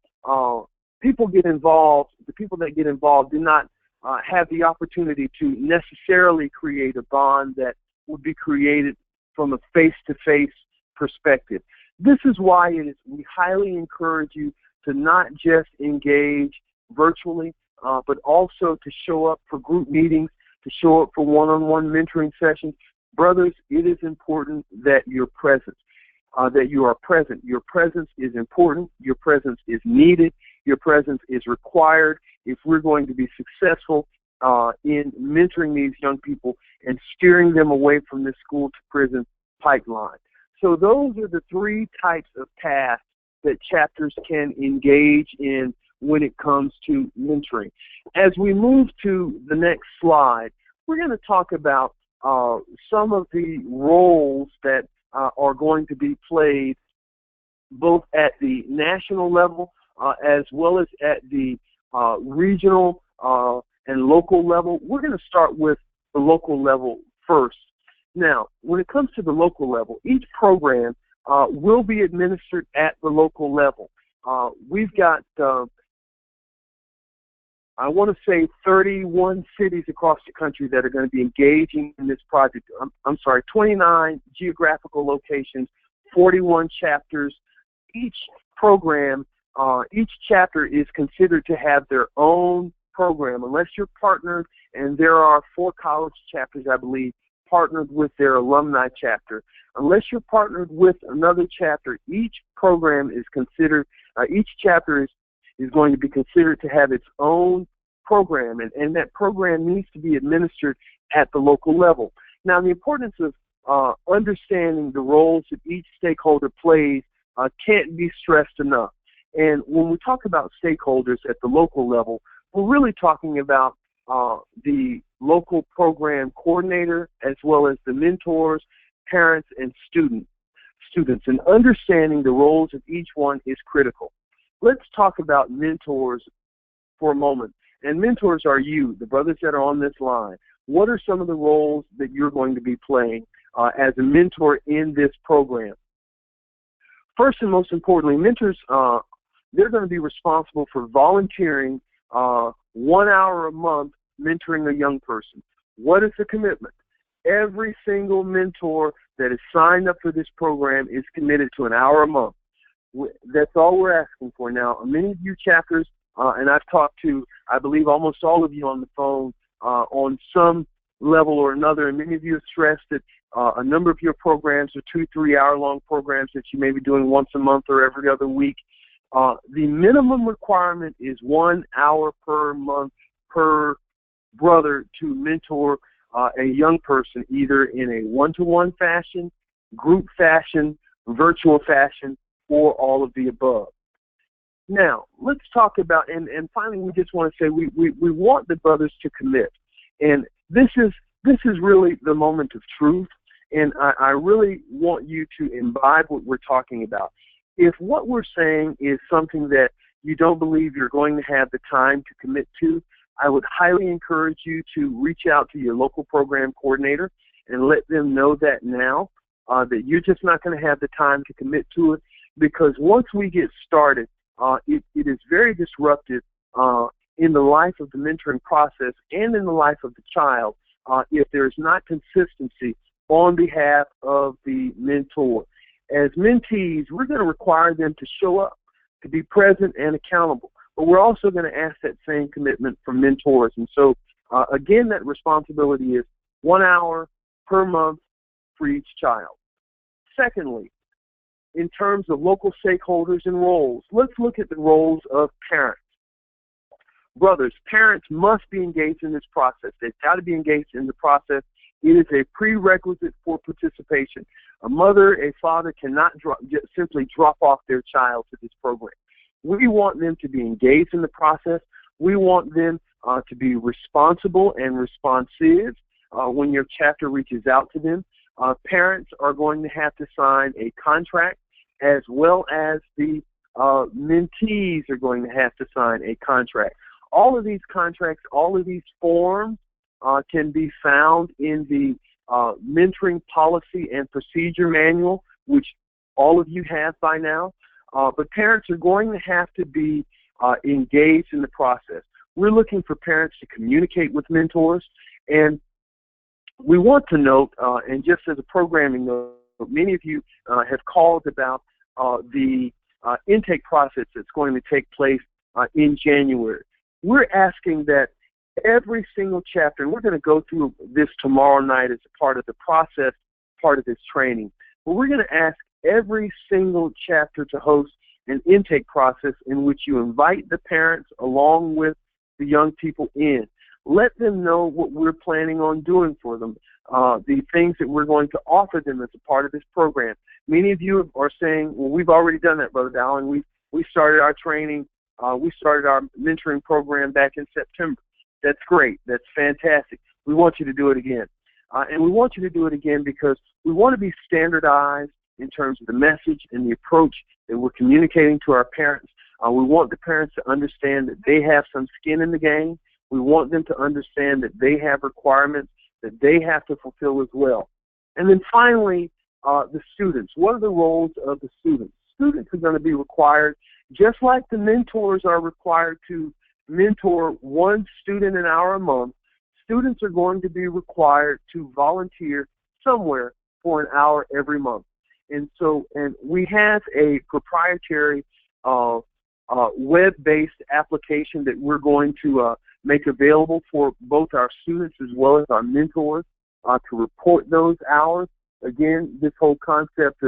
people get involved. The people that get involved do not have the opportunity to necessarily create a bond that would be created from a face-to-face perspective. This is why we highly encourage you to not just engage virtually, but also to show up for group meetings, to show up for one-on-one mentoring sessions. Brothers, it is important that you're present, that you are present. Your presence is important. Your presence is needed. Your presence is required if we're going to be successful in mentoring these young people and steering them away from this school-to-prison pipeline. So those are the three types of tasks that chapters can engage in when it comes to mentoring. As we move to the next slide, we're going to talk about some of the roles that are going to be played both at the national level as well as at the regional and local level. We're going to start with the local level first. Now, when it comes to the local level, each program will be administered at the local level. We've got, I want to say 31 cities across the country that are going to be engaging in this project. 29 geographical locations, 41 chapters. Each program, each chapter is considered to have their own program, unless you're partnered, and there are 4 college chapters, I believe, partnered with their alumni chapter. Unless you're partnered with another chapter, each program is considered, each chapter is going to be considered to have its own program, and that program needs to be administered at the local level. Now, the importance of understanding the roles that each stakeholder plays can't be stressed enough. And when we talk about stakeholders at the local level, we're really talking about the local program coordinator as well as the mentors, parents, and students. And understanding the roles of each one is critical. Let's talk about mentors for a moment. And mentors are you, the brothers that are on this line. What are some of the roles that you're going to be playing as a mentor in this program? First and most importantly, mentors, they're going to be responsible for volunteering 1 hour a month mentoring a young person. What is the commitment? Every single mentor that is signed up for this program is committed to an hour a month. That's all we're asking for. Now, many of you chapters, and I've talked to, I believe, almost all of you on the phone on some level or another, and many of you have stressed that a number of your programs are 2-3 hour long programs that you may be doing once a month or every other week. The minimum requirement is 1 hour per month per brother to mentor a young person, either in a one-to-one fashion, group fashion, virtual fashion, or all of the above. Now, let's talk about, and finally we just want to say we want the brothers to commit. And this is really the moment of truth, and I really want you to imbibe what we're talking about. If what we're saying is something that you don't believe you're going to have the time to commit to, I would highly encourage you to reach out to your local program coordinator and let them know that now, that you're just not going to have the time to commit to it, because once we get started, it is very disruptive in the life of the mentoring process and in the life of the child if there's not consistency on behalf of the mentor. As mentees, we're going to require them to show up, to be present and accountable. But we're also going to ask that same commitment from mentors. And so, again, that responsibility is 1 hour per month for each child. Secondly, in terms of local stakeholders and roles, let's look at the roles of parents. Brothers, parents must be engaged in this process. They've got to be engaged in the process. It is a prerequisite for participation. A mother, a father cannot simply drop off their child to this program. We want them to be engaged in the process. We want them to be responsible and responsive when your chapter reaches out to them. Parents are going to have to sign a contract, as well as the mentees are going to have to sign a contract. All of these contracts, all of these forms can be found in the mentoring policy and procedure manual, which all of you have by now. But parents are going to have to be engaged in the process. We're looking for parents to communicate with mentors, and we want to note, and just as a programming note, many of you have called about the intake process that's going to take place in January. We're asking that every single chapter, and we're going to go through this tomorrow night as a part of the process, part of this training, but we're going to ask every single chapter to host an intake process in which you invite the parents along with the young people in. Let them know what we're planning on doing for them, the things that we're going to offer them as a part of this program. Many of you are saying, well, we've already done that, Brother Dallin. We started our training, we started our mentoring program back in September. That's great. That's fantastic. We want you to do it again. And we want you to do it again because we want to be standardized in terms of the message and the approach that we're communicating to our parents. We want the parents to understand that they have some skin in the game. We want them to understand that they have requirements that they have to fulfill as well. And then finally, the students. What are the roles of the students? Students are going to be required, just like the mentors are required to mentor one student an hour a month, students are going to be required to volunteer somewhere for an hour every month. And we have a proprietary web-based application that we're going to make available for both our students as well as our mentors to report those hours. Again, this whole concept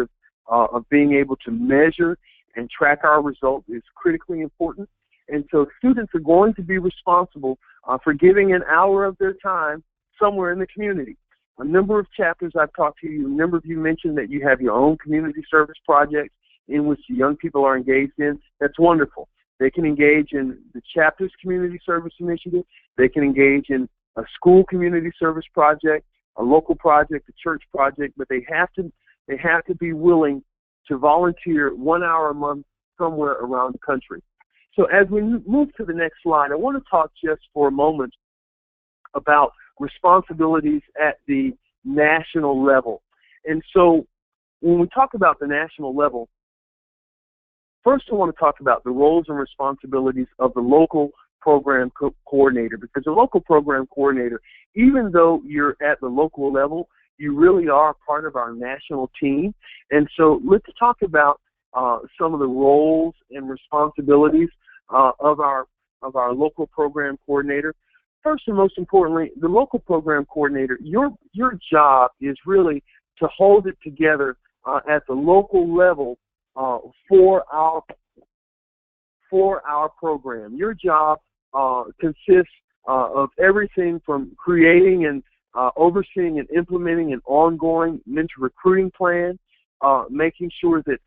of being able to measure and track our results is critically important. And so students are going to be responsible for giving an hour of their time somewhere in the community. A number of chapters I've talked to you, a number of you mentioned that you have your own community service projects in which the young people are engaged in. That's wonderful. They can engage in the chapter's community service initiative. They can engage in a school community service project, a local project, a church project, but they have to be willing to volunteer 1 hour a month somewhere around the country. So as we move to the next slide, I want to talk just for a moment about responsibilities at the national level. And so when we talk about the national level, first I want to talk about the roles and responsibilities of the local program coordinator, because the local program coordinator, even though you're at the local level, you really are part of our national team. And so let's talk about some of the roles and responsibilities of our local program coordinator. First and most importantly, the local program coordinator, your job is really to hold it together at the local level for our program. Your job consists of everything from creating and overseeing and implementing an ongoing mentor recruiting plan, making sure that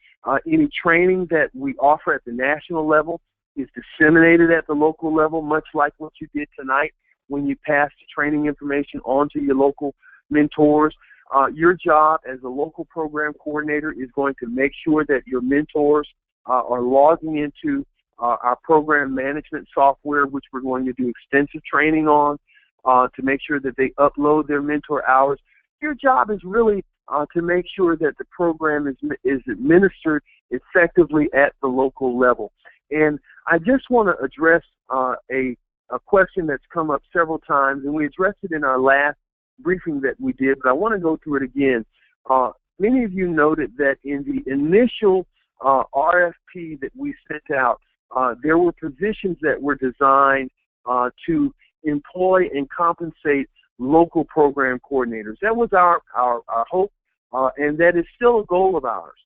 any training that we offer at the national level is disseminated at the local level, much like what you did tonight when you passed training information on to your local mentors. Your job as a local program coordinator is going to make sure that your mentors are logging into our program management software, which we're going to do extensive training on, to make sure that they upload their mentor hours. Your job is really to make sure that the program is administered effectively at the local level. And I just want to address a question that's come up several times, and we addressed it in our last briefing that we did, but I want to go through it again. Many of you noted that in the initial RFP that we sent out, there were positions that were designed to employ and compensate local program coordinators. That was our hope, and that is still a goal of ours.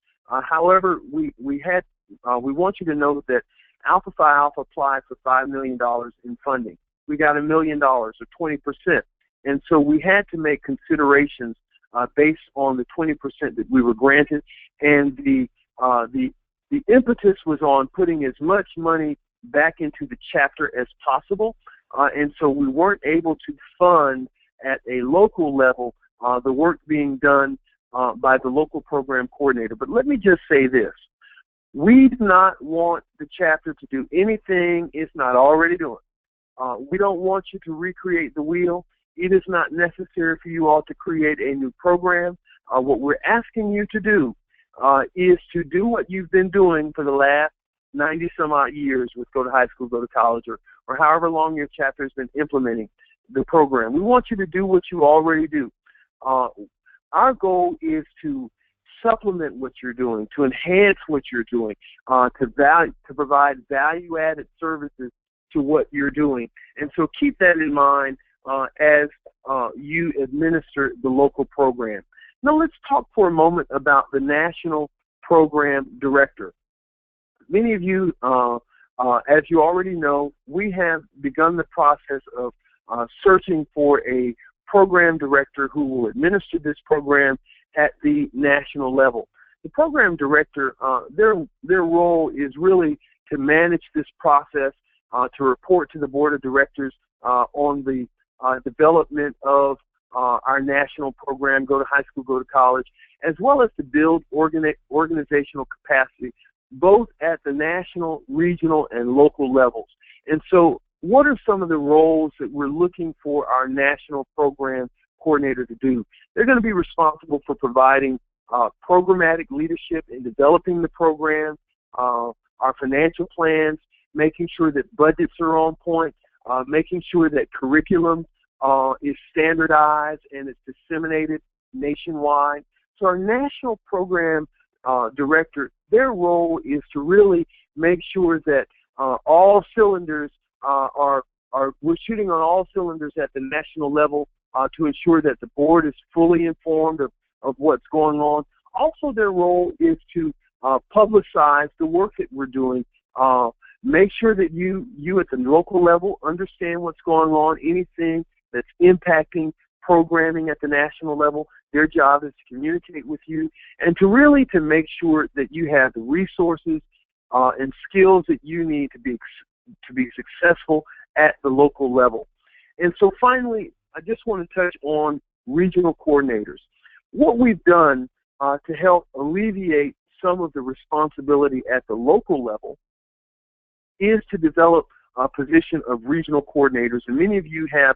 However, we want you to know that Alpha Phi Alpha applied for $5 million in funding. We got $1 million, or 20%. And so we had to make considerations based on the 20% that we were granted, and the impetus was on putting as much money back into the chapter as possible, and so we weren't able to fund at a local level the work being done by the local program coordinator. But let me just say this. We do not want the chapter to do anything it's not already doing. We don't want you to recreate the wheel. It is not necessary for you all to create a new program. What we're asking you to do is to do what you've been doing for the last 90 some odd years with Go to High School, Go to College, or however long your chapter has been implementing the program. We want you to do what you already do. Our goal is to supplement what you're doing, to enhance what you're doing, to provide value-added services to what you're doing. And so keep that in mind as you administer the local program. Now let's talk for a moment about the National Program Director. Many of you, as you already know, we have begun the process of searching for a program director who will administer this program at the national level. The program director, their role is really to manage this process, to report to the board of directors on the development of our national program, Go to High School, Go to College, as well as to build organizational capacity, both at the national, regional, and local levels. And so what are some of the roles that we're looking for our national program coordinator to do? They're going to be responsible for providing programmatic leadership in developing the program, our financial plans, making sure that budgets are on point, making sure that curriculum is standardized and it's disseminated nationwide. So our national program director, their role is to really make sure that all cylinders we're shooting on all cylinders at the national level to ensure that the board is fully informed of what's going on. Also, their role is to publicize the work that we're doing. Make sure that you at the local level understand what's going on, anything that's impacting programming at the national level. Their job is to communicate with you and to make sure that you have the resources and skills that you need to be successful at the local level. And so finally, I just want to touch on regional coordinators. What we've done to help alleviate some of the responsibility at the local level is to develop a position of regional coordinators, and many of you have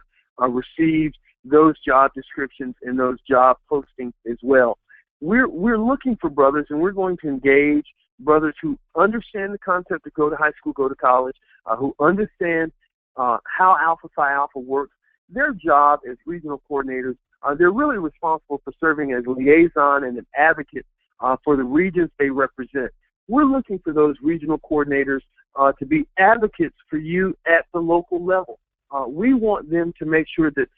received those job descriptions and those job postings as well. We're looking for brothers, and we're going to engage brothers who understand the concept of Go to High School, Go to College, who understand how Alpha Phi Alpha works. Their job as regional coordinators, they're really responsible for serving as liaison and an advocate for the regions they represent. We're looking for those regional coordinators to be advocates for you at the local level. We want them to make sure that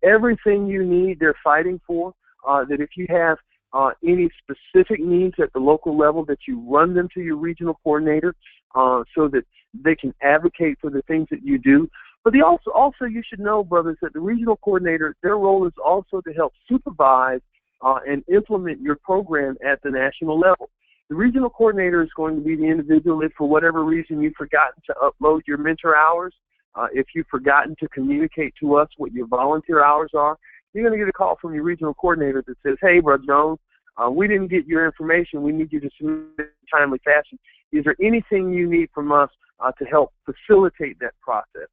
everything you need, they're fighting for, that if you have any specific needs at the local level, that you run them to your regional coordinator so that they can advocate for the things that you do. But also you should know, brothers, that the regional coordinator, their role is also to help supervise and implement your program at the national level. The regional coordinator is going to be the individual if for whatever reason you've forgotten to upload your mentor hours, if you've forgotten to communicate to us what your volunteer hours are, you're going to get a call from your regional coordinator that says, hey, Brother Jones, we didn't get your information. We need you to submit in a timely fashion. Is there anything you need from us to help facilitate that process?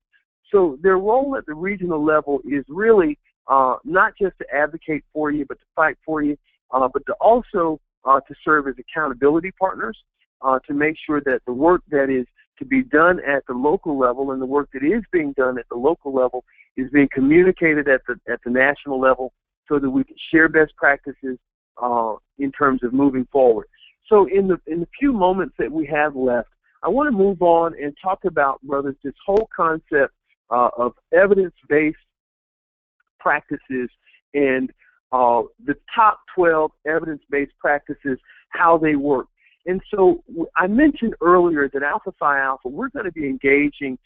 So their role at the regional level is really not just to advocate for you, but to fight for you, but to also to serve as accountability partners, to make sure that the work that is to be done at the local level and the work that is being done at the local level is being communicated at the national level so that we can share best practices in terms of moving forward. So in the few moments that we have left, I want to move on and talk about, brothers, this whole concept of evidence-based practices and the top 12 evidence-based practices, how they work. And so I mentioned earlier that Alpha Phi Alpha, we're going to be engaging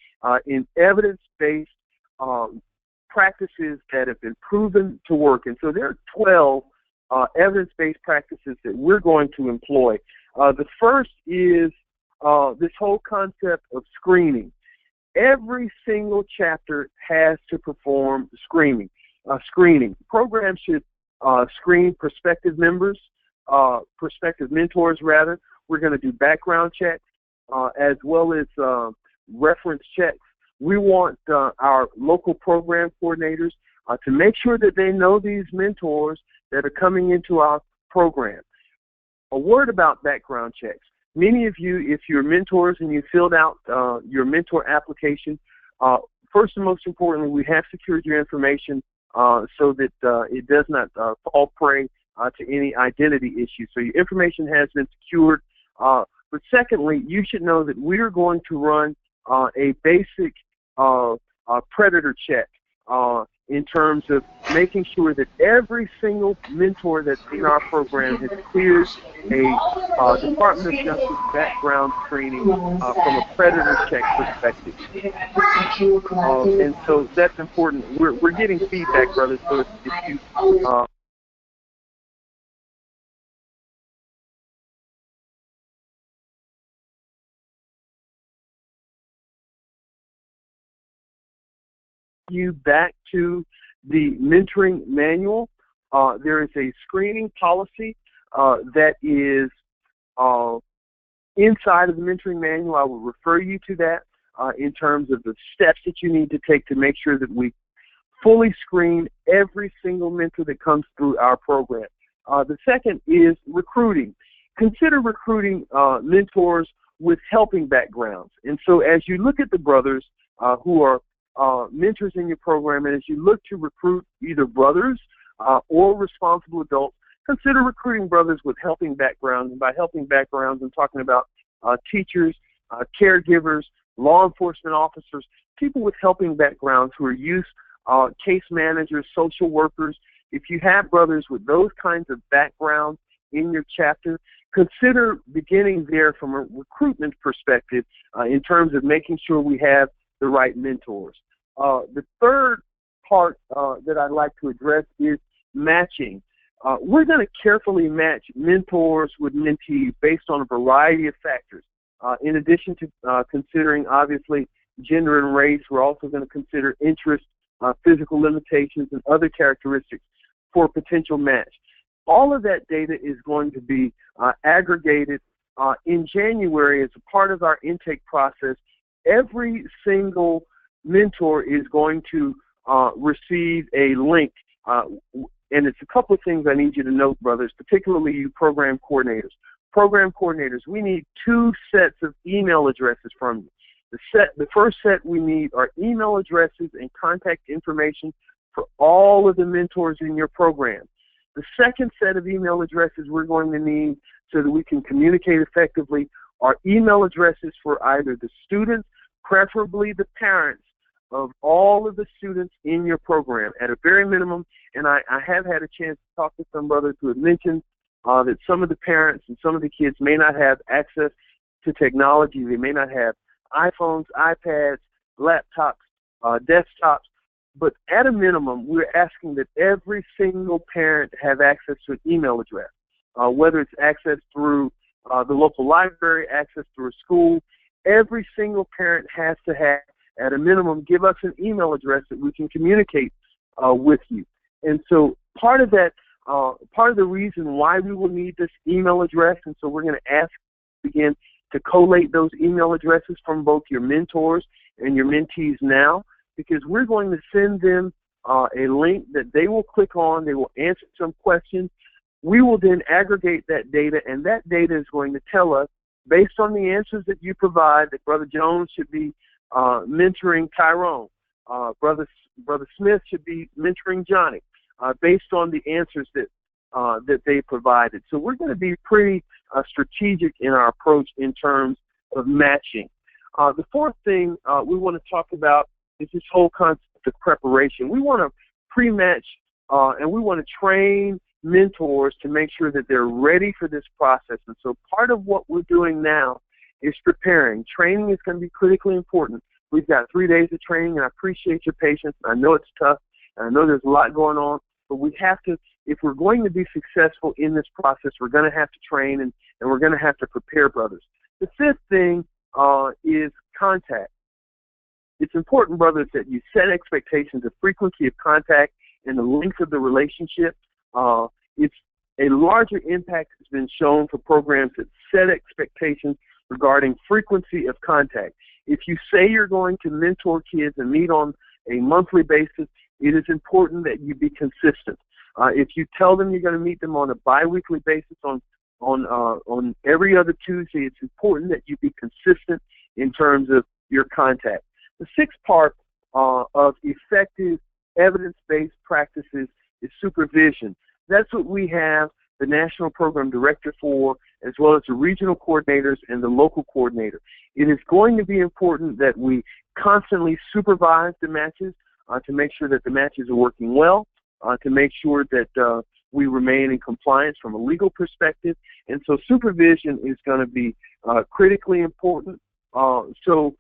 in evidence-based practices that have been proven to work. And so there are 12 evidence-based practices that we're going to employ. The first is this whole concept of screening. Every single chapter has to perform screening. Programs should screen prospective members, prospective mentors rather. We're going to do background checks as well as reference checks. We want our local program coordinators to make sure that they know these mentors that are coming into our program. A word about background checks. Many of you, if you're mentors and you filled out your mentor application, first and most importantly, we have secured your information so that it does not fall prey to any identity issues. So your information has been secured. But secondly, you should know that we are going to run a basic predator check in terms of making sure that every single mentor that's in our program has cleared a Department of Justice background screening from a predator check perspective. And so that's important. We're getting feedback, brothers, so if you back to the mentoring manual. There is a screening policy that is inside of the mentoring manual. I will refer you to that in terms of the steps that you need to take to make sure that we fully screen every single mentor that comes through our program. The second is recruiting. Consider recruiting mentors with helping backgrounds. And so as you look at the brothers who are mentors in your program, and as you look to recruit either brothers or responsible adults, consider recruiting brothers with helping backgrounds. And by helping backgrounds, I'm talking about teachers, caregivers, law enforcement officers, people with helping backgrounds who are youth, case managers, social workers. If you have brothers with those kinds of backgrounds in your chapter, consider beginning there from a recruitment perspective in terms of making sure we have the right mentors. The third part that I'd like to address is matching. We're going to carefully match mentors with mentees based on a variety of factors. In addition to considering, obviously, gender and race, we're also going to consider interest, physical limitations, and other characteristics for a potential match. All of that data is going to be aggregated in January as a part of our intake process. Every single mentor is going to receive a link, and it's a couple of things I need you to note, brothers, particularly you program coordinators. Program coordinators, we need 2 sets of email addresses from you. The first set we need are email addresses and contact information for all of the mentors in your program. The second set of email addresses we're going to need so that we can communicate effectively are email addresses for either the students, preferably the parents, of all of the students in your program at a very minimum. And I have had a chance to talk to some brothers who have mentioned that some of the parents and some of the kids may not have access to technology. They may not have iPhones, iPads, laptops, desktops. But at a minimum, we're asking that every single parent have access to an email address, whether it's access through the local library, access through a school. Every single parent has to have, at a minimum, give us an email address that we can communicate with you. And so part of that, part of the reason why we will need this email address, and so we're going to ask again to collate those email addresses from both your mentors and your mentees now, because we're going to send them a link that they will click on. They will answer some questions. We will then aggregate that data, and that data is going to tell us, based on the answers that you provide, that Brother Jones should be mentoring Tyrone. Brother Smith should be mentoring Johnny, based on the answers that they provided. So we're going to be pretty strategic in our approach in terms of matching. The fourth thing we want to talk about is this whole concept of preparation. We want to pre-match and we want to train mentors to make sure that they're ready for this process. And so part of what we're doing now is preparing. Training is going to be critically important. We've got 3 days of training, and I appreciate your patience. I know it's tough, and I know there's a lot going on, but we have to, if we're going to be successful in this process, we're going to have to train, and we're going to have to prepare, brothers. The fifth thing is contact. It's important, brothers, that you set expectations of frequency of contact and the length of the relationship. It's a larger impact has been shown for programs that set expectations regarding frequency of contact. If you say you're going to mentor kids and meet on a monthly basis, it is important that you be consistent. If you tell them you're going to meet them on a biweekly basis on every other Tuesday, it's important that you be consistent in terms of your contact. The sixth part of effective evidence-based practices is supervision. That's what we have the National Program Director for, as well as the regional coordinators and the local coordinator. It is going to be important that we constantly supervise the matches to make sure that the matches are working well, to make sure that we remain in compliance from a legal perspective. And so supervision is going to be critically important. So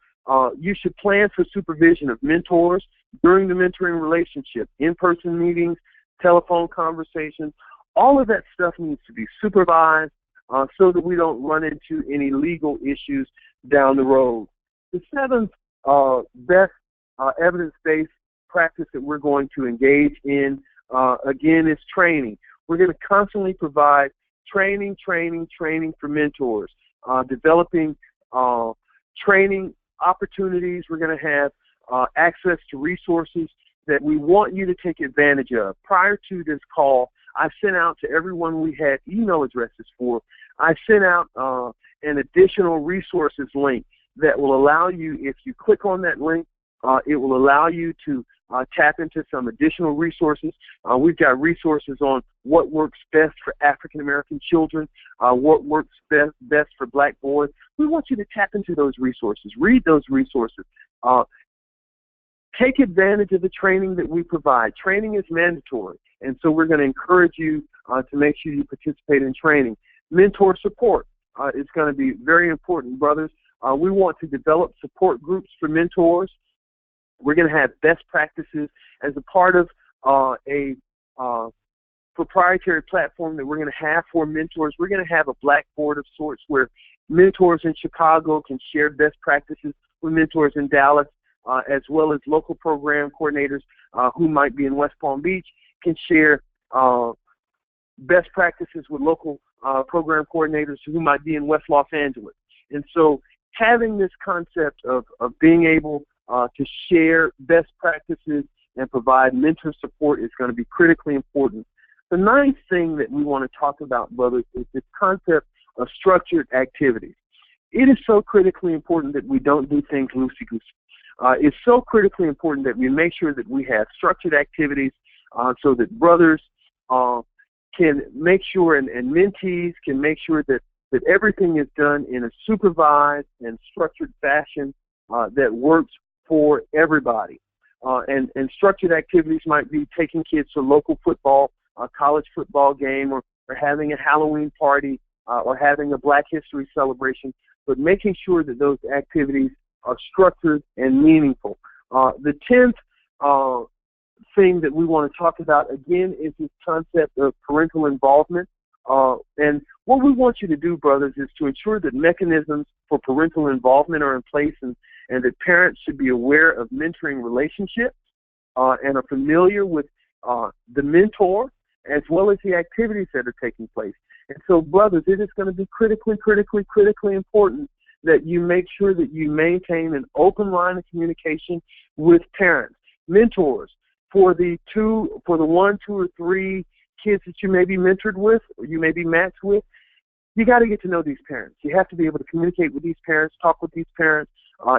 you should plan for supervision of mentors during the mentoring relationship, in-person meetings, telephone conversations. All of that stuff needs to be supervised so that we don't run into any legal issues down the road. The seventh best evidence-based practice that we're going to engage in, again, is training. We're going to constantly provide training for mentors, developing training opportunities. We're going to have access to resources that we want you to take advantage of. Prior to this call, I sent out to everyone we had email addresses for, I sent out an additional resources link that will allow you, if you click on that link, it will allow you to tap into some additional resources. We've got resources on what works best for African American children, what works best for black boys. We want you to tap into those resources, read those resources. Take advantage of the training that we provide. Training is mandatory, and so we're going to encourage you to make sure you participate in training. Mentor support is going to be very important, brothers. We want to develop support groups for mentors. We're going to have best practices as a part of a proprietary platform that we're going to have for mentors. We're going to have a blackboard of sorts where mentors in Chicago can share best practices with mentors in Dallas, as well as local program coordinators who might be in West Palm Beach can share best practices with local program coordinators who might be in West Los Angeles. And so having this concept of being able to share best practices and provide mentor support is going to be critically important. The ninth thing that we want to talk about, brothers, is this concept of structured activities. it is so critically important that we don't do things loosey-goosey. It's so critically important that we make sure that we have structured activities so that brothers can make sure, and mentees can make sure that everything is done in a supervised and structured fashion that works for everybody. And structured activities might be taking kids to a local football, college football game, or having a Halloween party, or having a Black History celebration, but making sure that those activities are structured and meaningful. The 10th thing that we want to talk about, again, is this concept of parental involvement. And what we want you to do, brothers, is to ensure that mechanisms for parental involvement are in place, and that parents should be aware of mentoring relationships and are familiar with the mentor as well as the activities that are taking place. And so, brothers, it is going to be critically important that you make sure that you maintain an open line of communication with parents, mentors, for the 1, 2, or 3 kids that you may be mentored with or you may be matched with. You got to get to know these parents. You have to be able to communicate with these parents, talk with these parents.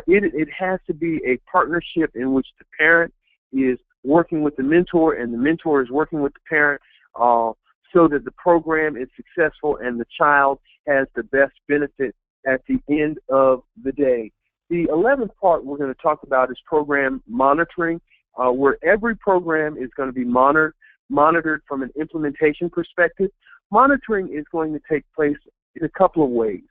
It has to be a partnership in which the parent is working with the mentor and the mentor is working with the parent, so that the program is successful and the child has the best benefit at the end of the day. The 11th part we're going to talk about is program monitoring, where every program is going to be monitored from an implementation perspective. Monitoring is going to take place in a couple of ways.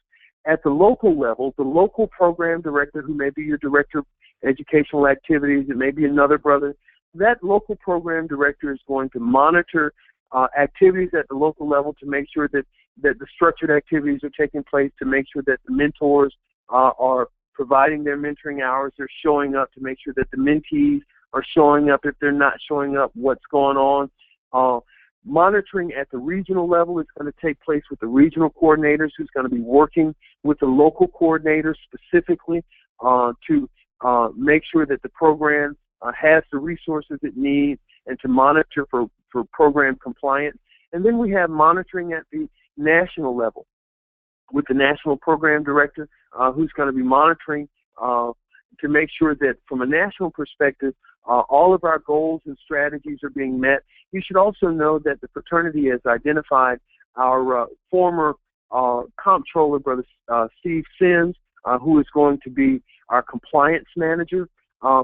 At the local level, the local program director, who may be your director of educational activities, it may be another brother, that local program director is going to monitor activities at the local level to make sure that the structured activities are taking place, to make sure that the mentors are providing their mentoring hours, they're showing up, to make sure that the mentees are showing up. If they're not showing up, what's going on. Monitoring at the regional level is going to take place with the regional coordinators, who's going to be working with the local coordinators specifically to make sure that the program has the resources it needs and to monitor for program compliance. And then we have monitoring at the national level with the national program director, who's going to be monitoring to make sure that from a national perspective, all of our goals and strategies are being met. You should also know that the fraternity has identified our former comptroller, Brother Steve Sims, who is going to be our compliance manager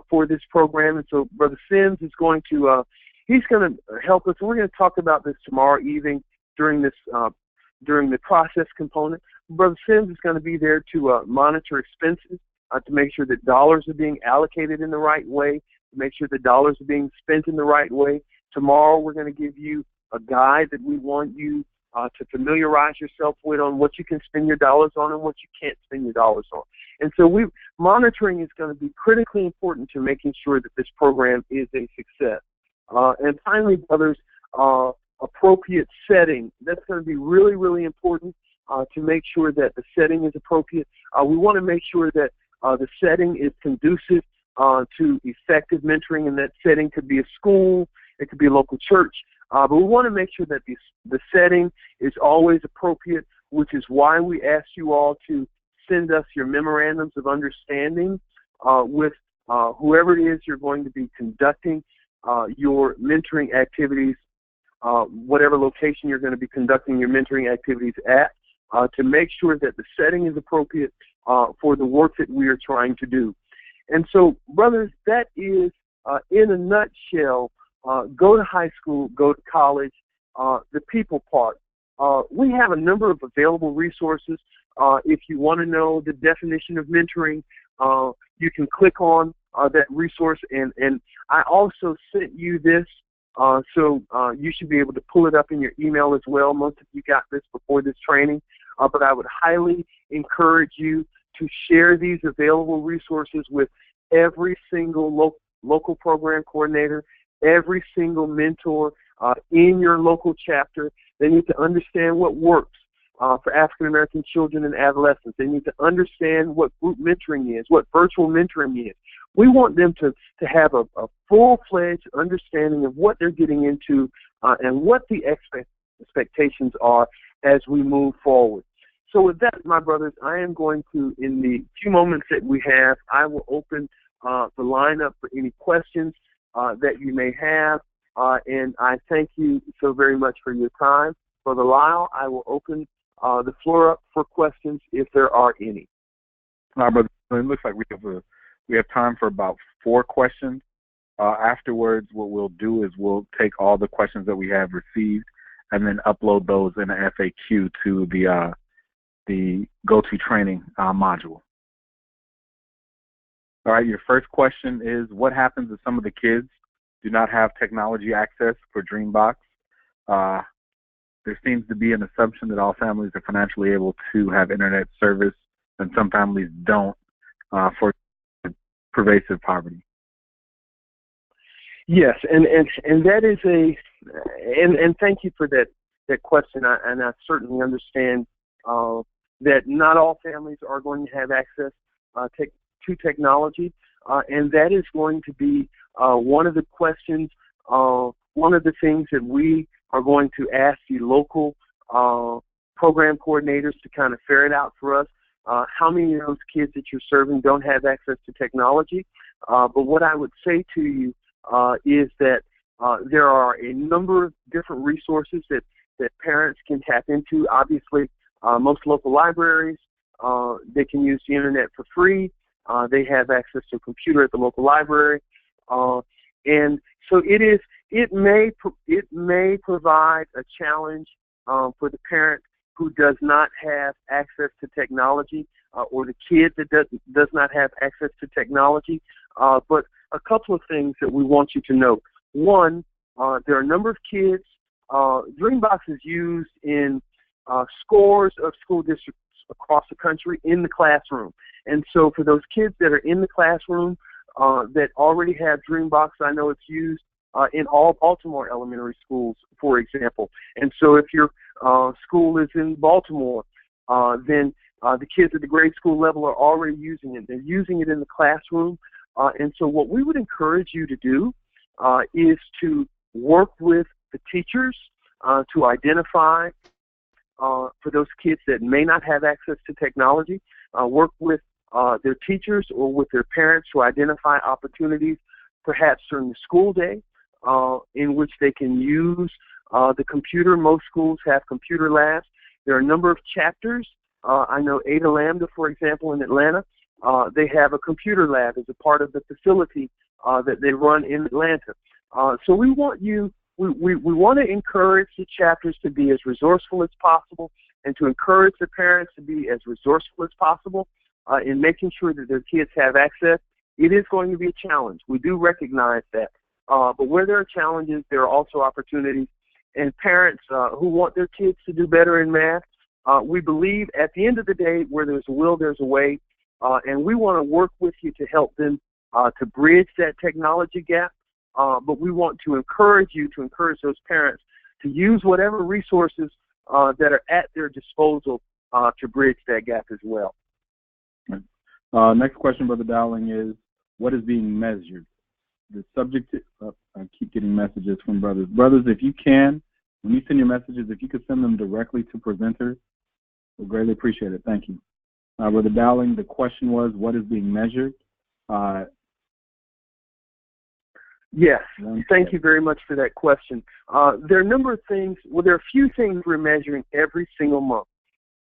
for this program. And so Brother Sims is going to, he's going to help us. We're going to talk about this tomorrow evening during this during the process component. Brother Sims is going to be there to monitor expenses, to make sure that dollars are being allocated in the right way, to make sure that dollars are being spent in the right way. Tomorrow we're going to give you a guide that we want you to familiarize yourself with on what you can spend your dollars on and what you can't spend your dollars on. And so monitoring is going to be critically important to making sure that this program is a success. And finally, brothers, appropriate setting. That's going to be really important to make sure that the setting is appropriate. We want to make sure that the setting is conducive to effective mentoring, and that setting could be a school, it could be a local church, but we want to make sure that the setting is always appropriate, which is why we ask you all to send us your memorandums of understanding with whoever it is you're going to be conducting your mentoring activities, whatever location you're going to be conducting your mentoring activities at, to make sure that the setting is appropriate for the work that we are trying to do. And so, brothers, that is, in a nutshell, go to high school, go to college, the people part. We have a number of available resources. If you want to know the definition of mentoring, you can click on that resource, and I also sent you this, so you should be able to pull it up in your email as well. Most of you got this before this training, but I would highly encourage you to share these available resources with every single local program coordinator, every single mentor in your local chapter. They need to understand what works for African American children and adolescents. They need to understand what group mentoring is, what virtual mentoring is. We want them to have a full-fledged understanding of what they're getting into and what the expectations are as we move forward. So with that, my brothers, I am going to, in the few moments that we have, I will open the line up for any questions that you may have. And I thank you so very much for your time. Brother Lyle, I will open the floor up for questions if there are any. All right, brother. It looks like we have time for about 4 questions. Afterwards, what we'll do is we'll take all the questions that we have received and then upload those in an FAQ to the go-to training module. All right, your first question is, what happens if some of the kids do not have technology access for Dreambox? There seems to be an assumption that all families are financially able to have internet service, and some families don't for pervasive poverty. Yes, and that is and thank you for that question. And I certainly understand that not all families are going to have access to technology, and that is going to be one of the questions, one of the things that we are going to ask the local program coordinators to kind of ferret out for us. How many of those kids that you're serving don't have access to technology? But what I would say to you is that there are a number of different resources that parents can tap into. Obviously, most local libraries, they can use the internet for free. They have access to a computer at the local library. And so it may provide a challenge for the parent who does not have access to technology, or the kid that does not have access to technology. But a couple of things that we want you to know. One, there are a number of kids. Dreambox is used in scores of school districts across the country in the classroom. And so for those kids that are in the classroom that already have Dreambox, I know it's used in all Baltimore elementary schools, for example. And so if your school is in Baltimore, then the kids at the grade school level are already using it. They're using it in the classroom. And so what we would encourage you to do is to work with the teachers to identify for those kids that may not have access to technology, work with their teachers or with their parents to identify opportunities, perhaps during the school day, in which they can use the computer. Most schools have computer labs. There are a number of chapters. I know Ada Lambda, for example, in Atlanta, they have a computer lab as a part of the facility that they run in Atlanta. So we want to encourage the chapters to be as resourceful as possible and to encourage the parents to be as resourceful as possible in making sure that their kids have access. It is going to be a challenge. We do recognize that. But where there are challenges, there are also opportunities. And parents who want their kids to do better in math, we believe at the end of the day, where there's a will, there's a way. And we want to work with you to help them to bridge that technology gap. But we want to encourage those parents to use whatever resources that are at their disposal to bridge that gap as well. Next question, Brother Dowling, is what is being measured? The subject, I keep getting messages from brothers. Brothers, if you can, when you send your messages, if you could send them directly to presenters, we'll greatly appreciate it. Thank you. Brother Dowling, the question was, what is being measured? Yes, thank you very much for that question. There are a number of things. Well, there are a few things we're measuring every single month.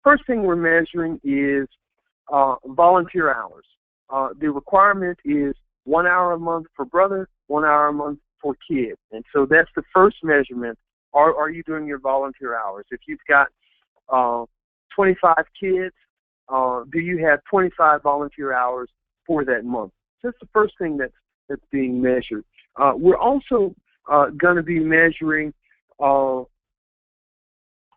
First thing we're measuring is volunteer hours. The requirement is 1 hour a month for brother, 1 hour a month for kids. And so that's the first measurement. Are you doing your volunteer hours? If you've got 25 kids, do you have 25 volunteer hours for that month? So that's the first thing that's being measured. We're also going to be measuring. We're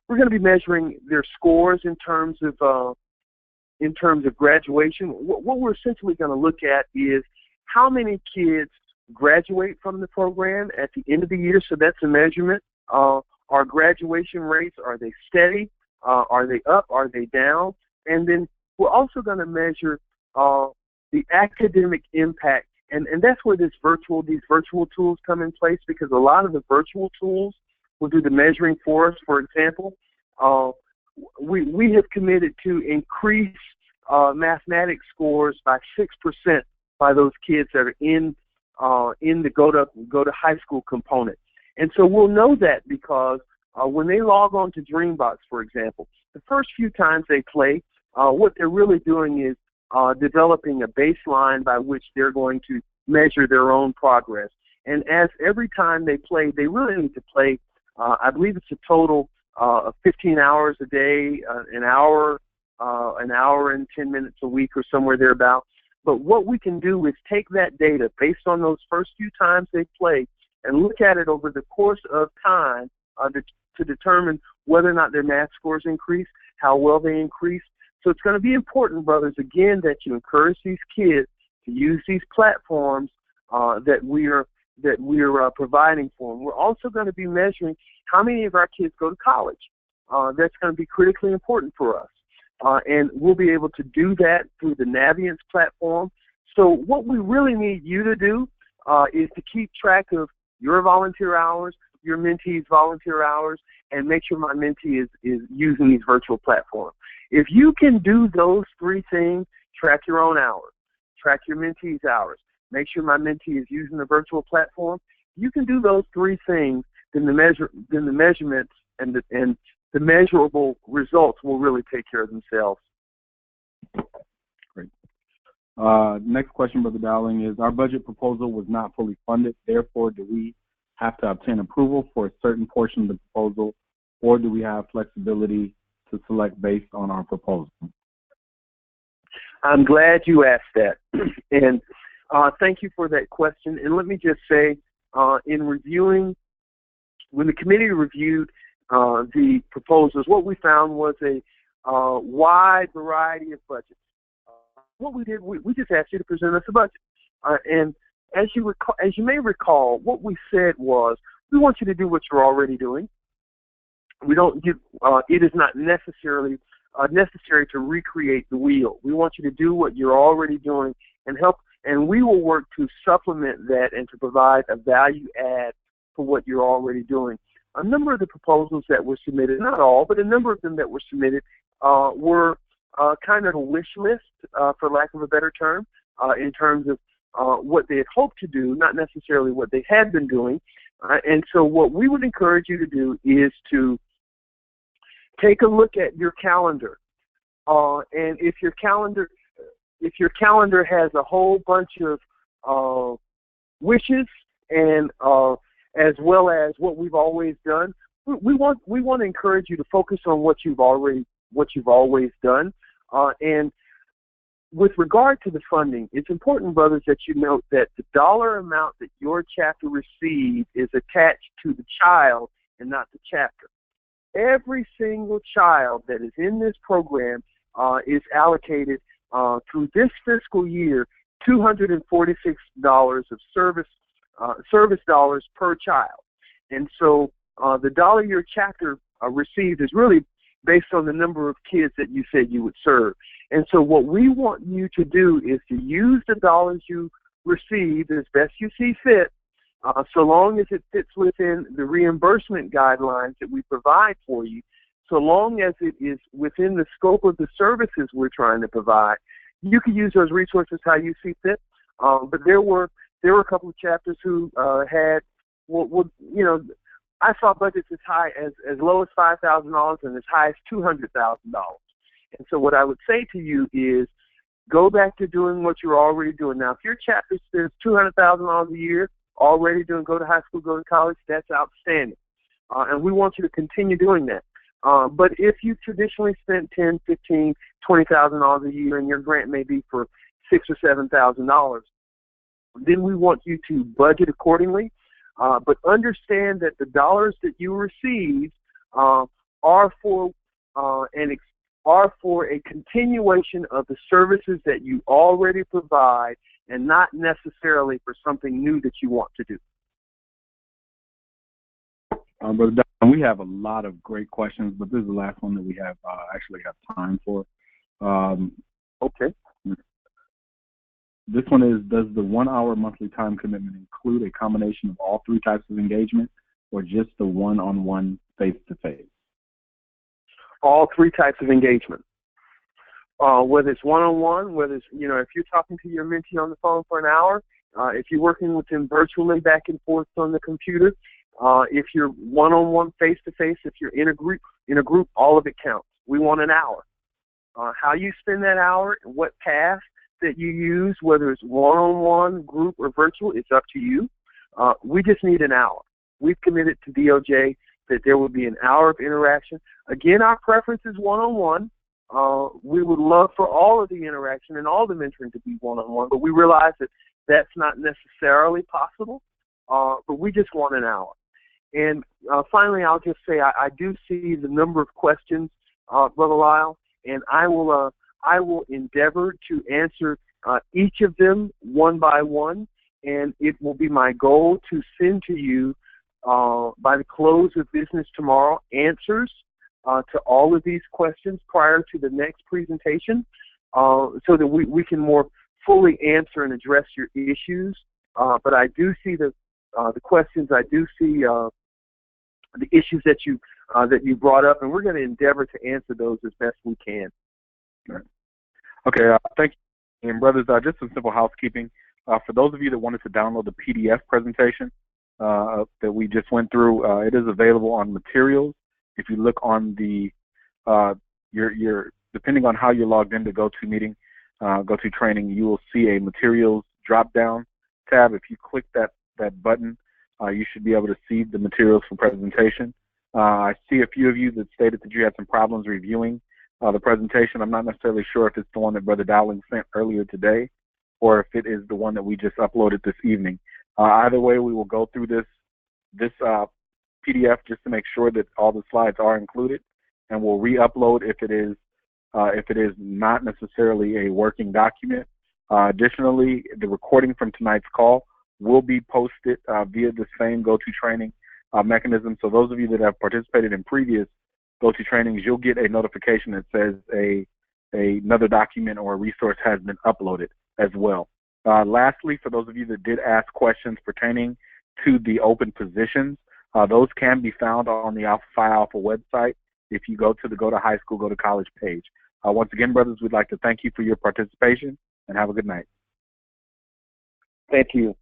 going to be measuring their scores in terms of graduation. What we're essentially going to look at is how many kids graduate from the program at the end of the year. So that's a measurement. Our graduation rates, are they steady? Are they up? Are they down? And then we're also going to measure the academic impact. And that's where these virtual tools come in place, because a lot of the virtual tools will do the measuring for us. For example, we have committed to increase mathematics scores by 6% by those kids that are in the go to high school component. And so we'll know that because when they log on to Dreambox, for example, the first few times they play, what they're really doing is developing a baseline by which they're going to measure their own progress. And as every time they play, they really need to play, I believe it's a total of 15 hours a day, an hour and 10 minutes a week or somewhere thereabout. But what we can do is take that data based on those first few times they play and look at it over the course of time to determine whether or not their math scores increase, how well they increase. So it's going to be important, brothers, again, that you encourage these kids to use these platforms that we're providing for them. We're also going to be measuring how many of our kids go to college. That's going to be critically important for us. And we'll be able to do that through the Naviance platform. So what we really need you to do is to keep track of your volunteer hours, your mentees' volunteer hours, and make sure my mentee is using these virtual platforms. If you can do those three things, track your own hours, track your mentees' hours, make sure my mentee is using the virtual platform, you can do those three things, then the measurements and the measurable results will really take care of themselves. Great. Next question, Brother Dowling, is our budget proposal was not fully funded. Therefore, do we have to obtain approval for a certain portion of the proposal, or do we have flexibility to select based on our proposal? I'm glad you asked that. And thank you for that question. And let me just say, in reviewing, when the committee reviewed the proposals, what we found was a wide variety of budgets. What we did, we just asked you to present us a budget. And as you may recall, what we said was, we want you to do what you're already doing. We don't give, it is not necessary to recreate the wheel. We want you to do what you're already doing and help, and we will work to supplement that and to provide a value add for what you're already doing. A number of the proposals that were submitted, not all, but a number of them that were submitted were kind of a wish list, for lack of a better term, in terms of what they had hoped to do, not necessarily what they had been doing. And so what we would encourage you to do is to take a look at your calendar. And if your calendar has a whole bunch of wishes and as well as what we've always done, we want to encourage you to focus on what you've always done. And with regard to the funding, it's important, brothers, that you note that the dollar amount that your chapter received is attached to the child and not the chapter. Every single child that is in this program is allocated through this fiscal year $246 of service dollars per child. And so the dollar your chapter received is really based on the number of kids that you said you would serve. And so what we want you to do is to use the dollars you received as best you see fit, so long as it fits within the reimbursement guidelines that we provide for you, so long as it is within the scope of the services we're trying to provide. You can use those resources how you see fit. But there were a couple of chapters who had, I saw budgets as high as low as $5,000 and as high as $200,000. And so what I would say to you is go back to doing what you're already doing. Now, if your chapter spends $200,000 a year already doing go to high school, go to college, that's outstanding. And we want you to continue doing that. But if you traditionally spent $10,000, $15,000, $20,000 a year and your grant may be for $6,000 or $7,000, then we want you to budget accordingly. But understand that the dollars that you receive are for a continuation of the services that you already provide, and not necessarily for something new that you want to do. Brother Don, we have a lot of great questions, but this is the last one that we have actually have time for. Okay. This one is, does the 1 hour monthly time commitment include a combination of all three types of engagement, or just the one-on-one face-to-face? all three types of engagement. Whether it's one-on-one, whether it's, if you're talking to your mentee on the phone for an hour, if you're working with them virtually back and forth on the computer, if you're one-on-one, face-to-face, if you're in a group, all of it counts. We want an hour. How you spend that hour, what path that you use, whether it's one-on-one, group, or virtual, it's up to you. We just need an hour. We've committed to DOJ that there will be an hour of interaction. Again, our preference is one-on-one. We would love for all of the interaction and all the mentoring to be one-on-one, but we realize that that's not necessarily possible, but we just want an hour. And finally, I'll just say I do see the number of questions, Brother Lyle, and I will endeavor to answer each of them one by one, and it will be my goal to send to you by the close of business tomorrow answers to all of these questions prior to the next presentation, so that we can more fully answer and address your issues. But I do see the questions. I do see the issues that you brought up, and we're going to endeavor to answer those as best we can. Right. Okay, thank you. And brothers, just some simple housekeeping. For those of you that wanted to download the PDF presentation that we just went through, it is available on materials. If you look on the your depending on how you're logged into GoToMeeting, GoToTraining, you will see a materials drop-down tab. If you click that button, you should be able to see the materials for presentation. I see a few of you that stated that you had some problems reviewing the presentation. I'm not necessarily sure if it's the one that Brother Dowling sent earlier today or if it is the one that we just uploaded this evening. Either way, we will go through this PDF just to make sure that all the slides are included, and we'll re-upload if it is not necessarily a working document. Additionally, the recording from tonight's call will be posted via the same GoToTraining mechanism. So those of you that have participated in previous GoToTrainings, you'll get a notification that says another document or a resource has been uploaded as well. Lastly, for those of you that did ask questions pertaining to the open positions, those can be found on the Alpha Phi Alpha website if you go to the Go to High School, Go to College page. Once again, brothers, we'd like to thank you for your participation, and have a good night. Thank you.